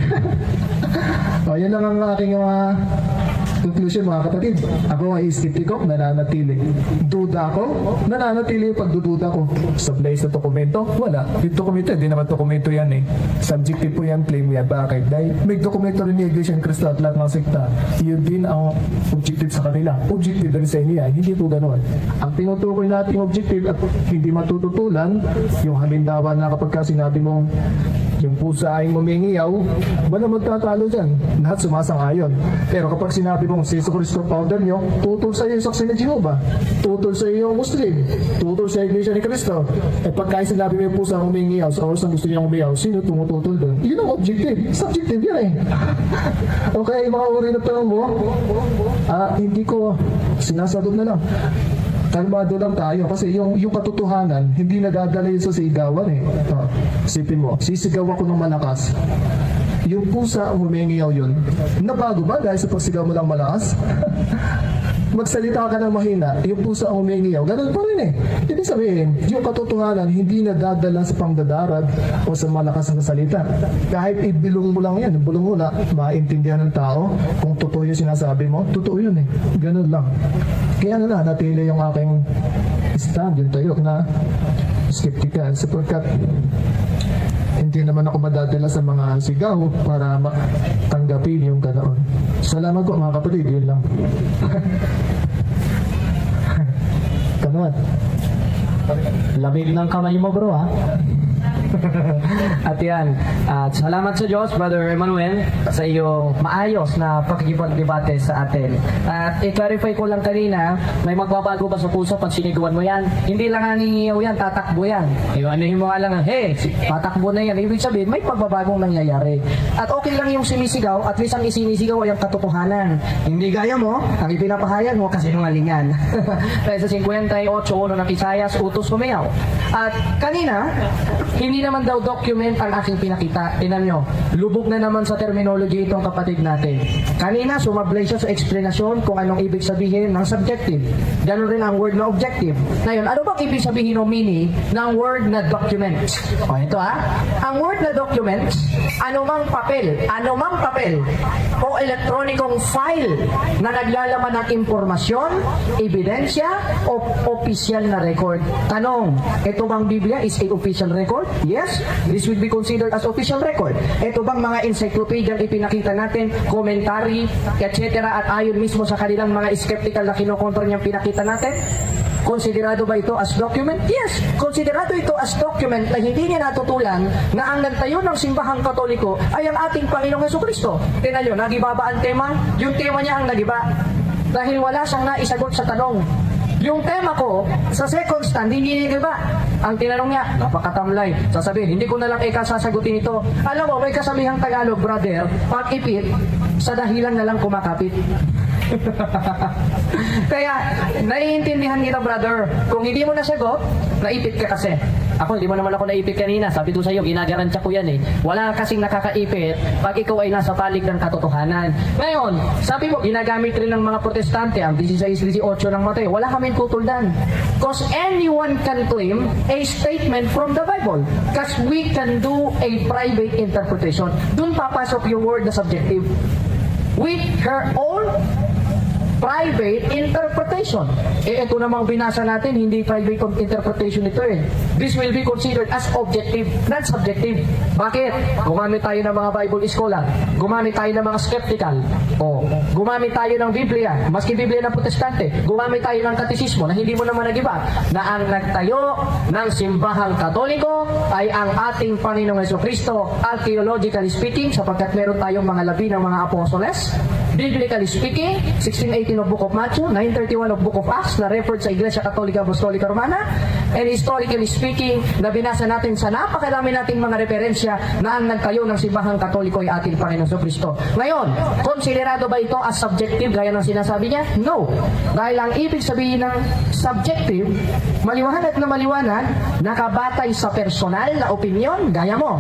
Yan lang ang aking mga conclusion mga kapatid. Ako ay skeptiko, nananatili. Duda ako, nananatili yung pagdududa ko. Supply sa dokumento, wala. Yung dokumento, hindi naman dokumento yan eh. Subjective po yan, claim yan. Bakit? Dahil may dokumento rin ni Iglesia ng Cristo at lahat ng sekta. Yun din ang objective sa kanila. Objective rin sa inyo, hindi po ganoon. Ang tinutukoy nating objective at hindi matututulan, yung halimbawa na kapag sinabi mong yung pusa ay mumingiyaw, wala magtatalo dyan. Lahat sumasang-ayon. Pero kapag sinabi mong si Jesucristo founder nyo, tutol sa iyo yung saksi ng Jehovah, tutol sa iyo yung Muslim, tutol sa Iglesia ni Cristo. Eh pagka sinabi mo yung pusa humingiyaw sa oras na gusto niyang umiyaw, sino tumututol doon? Yun ang objective. Subjective yan eh. Okay, mga uri na tanong mo, hindi ko sinasagot na lang. Kalmado lang tayo kasi yung katotohanan hindi nadadala yun sa sigawan eh. Isipin mo, sisigaw ako ng malakas. Yung pusa ang humingiyaw yun. Nabago ba dahil sa pagsigaw mo lang malakas? Magsalita ka ng mahina, yung pusa ang humingiyaw. Ganun pa rin eh. Ibig sabihin, yung katotohanan hindi nadadala sa pangdadarag o sa malakas na salita. Kahit ibilong mo lang yan, bulong mo na, maintindihan ng tao kung totoo yung sinasabi mo, totoo yun eh. Ganun lang. Kaya natili yung aking stand, yung tayo na skeptical sapagkat hindi naman ako madadala sa mga sigaw para tanggapin yung ganoon. Salamat po mga kapatid, yun lang. Kanuan.
Lamig ng kamay mo bro ha. At yan, at salamat sa Diyos, Brother Emmanuel, sa iyong maayos na pakikipagdebate sa atin. At i-clarify ko lang kanina, may magbabago ba sa puso pag siniguan mo yan? Hindi lang nangingiyaw yan, tatakbo yan. Anuhin mo nga lang, hey, tatakbo na yan. Ibig sabihin, may pagbabagong nangyayari. At okay lang yung sinisigaw, at least ang isinisigaw ay ang katotohanan. Hindi gaya mo, ang ipinapahayag mo kasi nungalingan. Kaya sa 58:1 ng Isayas, utos sumayaw. At kanina, hindi naman daw document ang aking pinakita. Tingnan nyo, lubog na naman sa terminology itong kapatid natin. Kanina, sumablay siya sa explanation kung anong ibig sabihin ng subjective. Ganon rin ang word na objective. Ngayon, ano bang ibig sabihin o meaning ng word na document? O ito ang word na document, anumang papel o elektronikong file na naglalaman ng impormasyon, ebidensya o opisyal na record. Tanong, ito bang Biblia is a official record? Yes, this will be considered as official record. Ito bang mga encyclopedia ipinakita natin, commentary, etc. at ayon mismo sa kanilang mga skeptical na kinokontra niyang pinakita natin? Konsiderado ba ito as document? Yes, konsiderado ito as document na hindi niya natutulan na ang nagtayo ng simbahang Katoliko ay ang ating Panginoong Jesucristo. Tingnan nyo, nagiba ba ang tema? Yung tema niya ang nagiba. Dahil wala siyang naisagot sa tanong. Yung tema ko, sa second stand, hindi niya ba? Ang tinanong niya, napakatamlay. Sasabihin, hindi ko na lang sasagutin ito. Alam mo, may kasamihang Tagalog, brother, pag-ipit, sa dahilan na lang kumakapit. Kaya, naiintindihan kita, brother. Kung hindi mo nasagot, naipit ka kasi. Ako, hindi mo naman ako naipit kanina. Sabi ko sa iyo, ginagarantiya ko yan eh. Wala kasing nakakaipit pag ikaw ay nasa palig ng katotohanan. Ngayon, sabi mo, ginagamit rin ng mga protestante ang 16:18 ng Mateo. Wala kaming tutuldan. Because anyone can claim a statement from the Bible. Because we can do a private interpretation. Doon papasok yung word na subjective. With her own private interpretation. Ito namang binasa natin, hindi private interpretation ito eh. This will be considered as objective, not subjective. Bakit? Gumamit tayo ng mga Bible scholar, gumamit tayo ng mga skeptical, gumamit tayo ng Biblia, maski Biblia ng protestante, gumamit tayo ng katisismo na hindi mo naman nagiba, na ang nagtayo ng simbahang Katoliko ay ang ating Panginoong Jesucristo, archaeologically speaking, sapagkat meron tayong mga labi ng mga apostoles, biblically speaking, 16:18 of Book of Matthew, 9:31 of Book of Acts na referred sa Iglesia Katolika Apostolika Romana, and historically speaking, na binasa natin sa napakarami nating mga referensya na ang nagtayo ng simbahang Katoliko ay ating Panginoon Jesucristo. Ngayon, konsiderado ba ito as subjective gaya ng sinasabi niya? No. Dahil ang ibig sabihin ng subjective, maliwanag na maliwanag, nakabatay sa personal na opinion, gaya mo.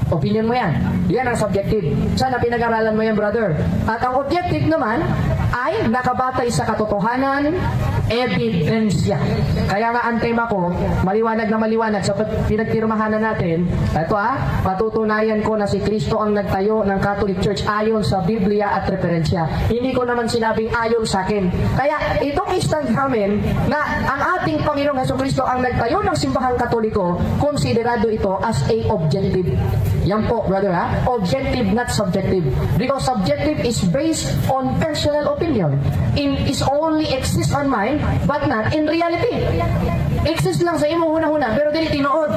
Opinion mo yan. Yan ang subjective. Sana pinag-aralan mo yan, brother. At ang objective naman ay nakabatay sa katotohanan, ebidensya. Kaya nga ang tema ko, maliwanag na maliwanag sa pinagpirmahanan natin, ito patutunayan ko na si Kristo ang nagtayo ng Catholic Church ayon sa Biblia at referensya. Hindi ko naman sinabing ayon sa akin. Kaya itong stand namin na ang ating Panginoong Jesucristo ang nagtayo ng simbahang Katoliko, konsiderado ito as a objective. Yan po, brother objective, not subjective. Because subjective is based on personal opinion. Is only exist on mind, but not in reality. Exist lang sa imo huna-huna, pero dili tinuod.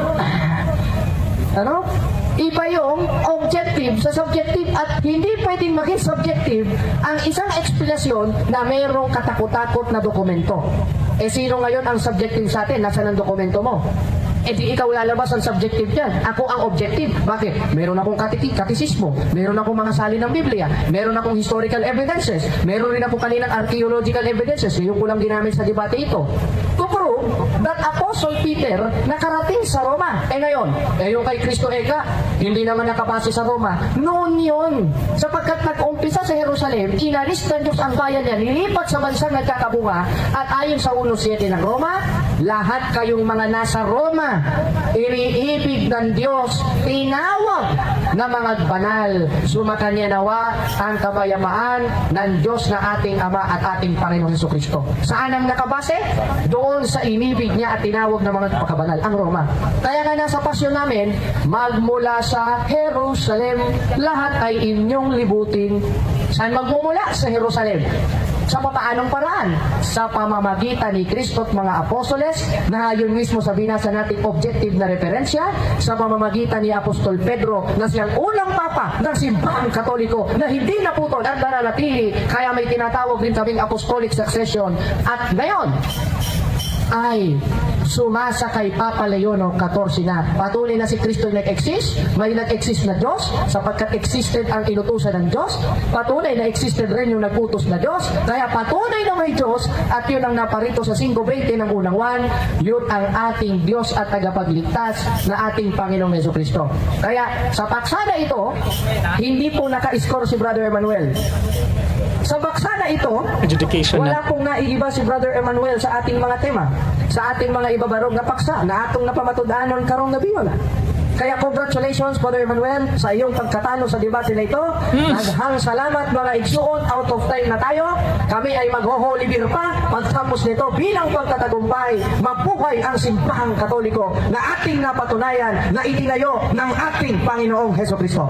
Ano? Iba yung objective sa subjective at hindi pwedeng maging subjective ang isang eksplanasyon na mayroong katakot-takot na dokumento. Sino ngayon ang subjective sa atin? Nasaan ang dokumento mo? Di ikaw lalabas ang subjective dyan. Ako ang objective. Bakit? Meron akong katisismo. Meron akong mga salin ng Biblia. Meron akong historical evidences. Meron rin ako kaninang archaeological evidences. Yung ko lang ginamit sa debate ito. To prove that Apostle Peter nakarating sa Roma. Ngayon, yung kay Cristo Eka, hindi naman nakapase sa Roma. Noon yun. Sapagkat nag-umpisa sa Jerusalem, inalis ng Diyos ang bayan niya, nilipat sa bansang nagkakabunga, at ayon sa 1:7 ng Roma, lahat kayong mga nasa Roma, iniibig ng Diyos, tinawag na mga banal, sumakanya nawa ang kabayamaan ng Diyos na ating Ama at ating Panginoon Jesucristo. Saan ang nakabase? Doon sa inibig niya at tinawag ng mga pagkabanal, ang Roma. Kaya nga nasa pasyon namin, magmula sa Jerusalem, lahat ay inyong libutin. Saan magmumula? Sa Jerusalem. Sa paanong paraan? Sa pamamagitan ni Kristo at mga apostoles, na yun mismo sa binasa nating objective na referensya, sa pamamagitan ni Apostol Pedro, na siyang unang papa ng simbahang Katoliko, na hindi naputol at nananatili, kaya may tinatawag rin kaming apostolic succession. At ngayon, ay sumasa kay Papa Leon XIV na. Patuloy na si Kristo nag-exist, may nag-exist na Diyos, sapagkat existed ang inutusan ng Diyos, patunay na existed rin yung nag-utos na Diyos, kaya patunay na may Diyos, at yun ang naparito sa 5:20 ng unang 1, yun ang ating Diyos at tagapagligtas na ating Panginoong Jesucristo. Kaya sa paksa na ito, hindi po naka-score si Brother Emmanuel. Sa baksa na ito,
Adjudication
wala
na.
pong naiiba si Brother Emmanuel sa ating mga tema, sa ating mga ibabarog na paksa na atong napamatudaanon karong nabiyon. Kaya congratulations, Brother Emmanuel, sa iyong pagkatalo sa debate na ito. Naghang salamat mga igsuon, out of time na tayo. Kami ay mag-holy beer pa pagtapos nito bilang pagkatagumpay. Mabuhay ang simbahang Katoliko na ating napatunayan na itinayo ng ating Panginoong Jesucristo.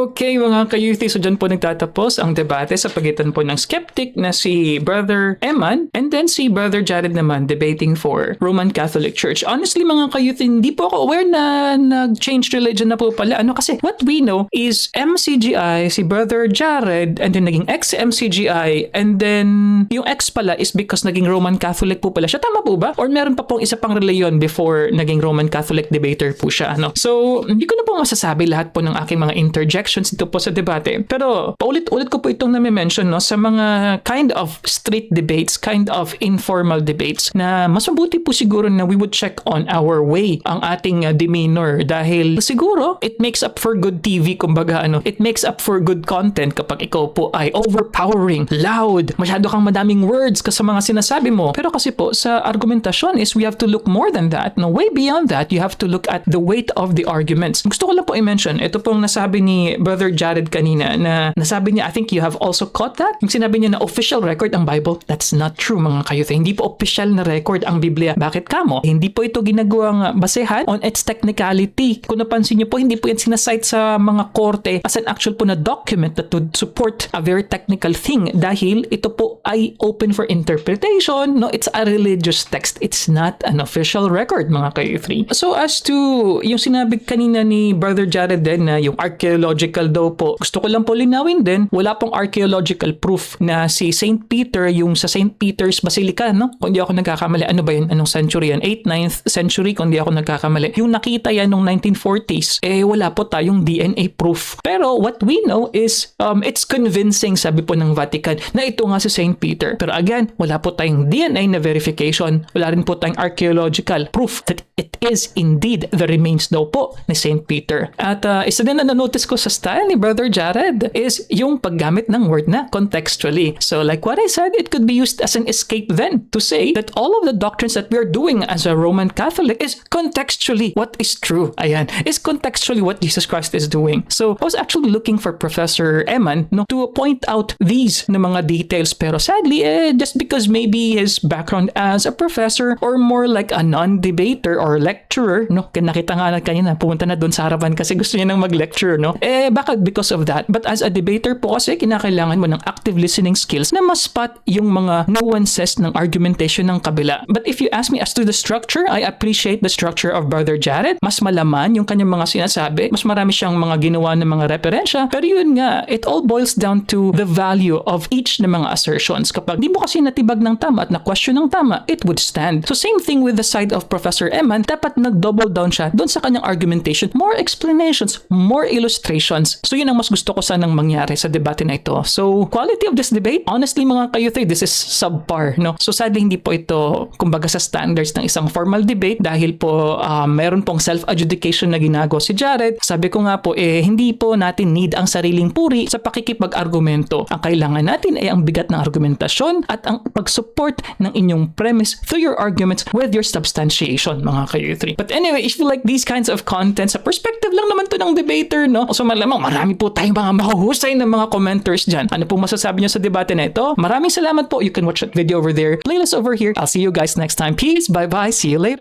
Okay mga ka-youthie, so dyan po nagtatapos ang debate sa pagitan po ng skeptic na si Brother Eman and then si Brother Jared naman debating for Roman Catholic Church. Honestly mga ka-youthie, hindi po ako aware na nag-change religion na po pala. Kasi what we know is MCGI, si Brother Jared, and then naging ex-MCGI, and then yung ex pala is because naging Roman Catholic po pala siya. Tama po ba? Or meron pa pong isa pang reliyon before naging Roman Catholic debater po siya. So hindi ko na po masasabi lahat po ng aking mga interjections dito po sa debate. Pero paulit-ulit ko po itong nami-mention sa mga kind of street debates, kind of informal debates na mas mabuti po siguro na we would check on our way ang ating demeanor dahil siguro it makes up for good TV, kumbaga it makes up for good content kapag ikaw po ay overpowering, loud, masyado kang madaming words sa mga sinasabi mo. Pero kasi po sa argumentasyon is we have to look more than that. No, way beyond that, you have to look at the weight of the arguments. Gusto ko lang po i-mention, ito pong nasabi ni Brother Jared kanina na nasabi niya, I think you have also caught that. Yung sinabi niya na official record ang Bible, that's not true mga kayuth. Hindi po official na record ang Biblia. Bakit kamo? Hindi po ito ginagawang basehan on its technicality. Kung napansin niyo po, hindi po yan sinasite sa mga korte as an actual po na document that would support a very technical thing dahil ito po ay open for interpretation. No, it's a religious text. It's not an official record mga kayuth. So as to yung sinabi kanina ni Brother Jared din na yung archaeological daw po, gusto ko lang po linawin din, wala pong archaeological proof na si St. Peter, yung sa St. Peter's Basilica, no? Kung di ako nagkakamali, ano ba yun? Anong century yan? 8th, 9th century, kung di ako nagkakamali. Yung nakita yan nung 1940s, wala po tayong DNA proof. Pero what we know is, it's convincing, sabi po ng Vatican, na ito nga si St. Peter. Pero again, wala po tayong DNA na verification, wala rin po tayong archaeological proof that it is indeed the remains daw po ni St. Peter. At isa din na notice ko sa style ni Brother Jared is yung paggamit ng word na contextually. So like what I said, it could be used as an escape then to say that all of the doctrines that we're doing as a Roman Catholic is contextually what is true. Ayan, is contextually what Jesus Christ is doing. So I was actually looking for Professor Eman to point out these na mga details, pero sadly, just because maybe his background as a professor or more like a non-debater or lecturer, nakita nga na kanina, pumunta na doon sa harapan kasi gusto niya nang mag-lecture, bakit? Because of that. But as a debater po kasi, kinakailangan mo ng active listening skills na ma-spot yung mga nuances ng argumentation ng kabila. But if you ask me as to the structure, I appreciate the structure of Brother Jared. Mas malaman yung kanyang mga sinasabi. Mas marami siyang mga ginawa ng mga referensya. Pero yun nga, it all boils down to the value of each ng mga assertions. Kapag di mo kasi natibag ng tama at na-question ng tama, it would stand. So same thing with the side of Professor Eman, dapat nag-double down siya doon sa kanyang argumentation. More explanations, more illustrations. So yun ang mas gusto ko sanang mangyari sa debate na ito. So quality of this debate, honestly mga kayuthi, this is subpar. So sadly hindi po ito kumbaga sa standards ng isang formal debate dahil po meron pong self-adjudication na ginagawa si Jared. Sabi ko nga po, hindi po natin need ang sariling puri sa pakikipag-argumento. Ang kailangan natin ay ang bigat ng argumentasyon at ang pag-support ng inyong premise through your arguments with your substantiation mga kayuthi. But anyway, if you like these kinds of content, sa perspective lang naman to ng debater, so malamang marami po tayong mga mahuhusay na mga commenters dyan. Ano pong masasabi nyo sa debate na ito? Maraming salamat po. You can watch that video over there. Playlist over here. I'll see you guys next time. Peace. Bye-bye. See you later.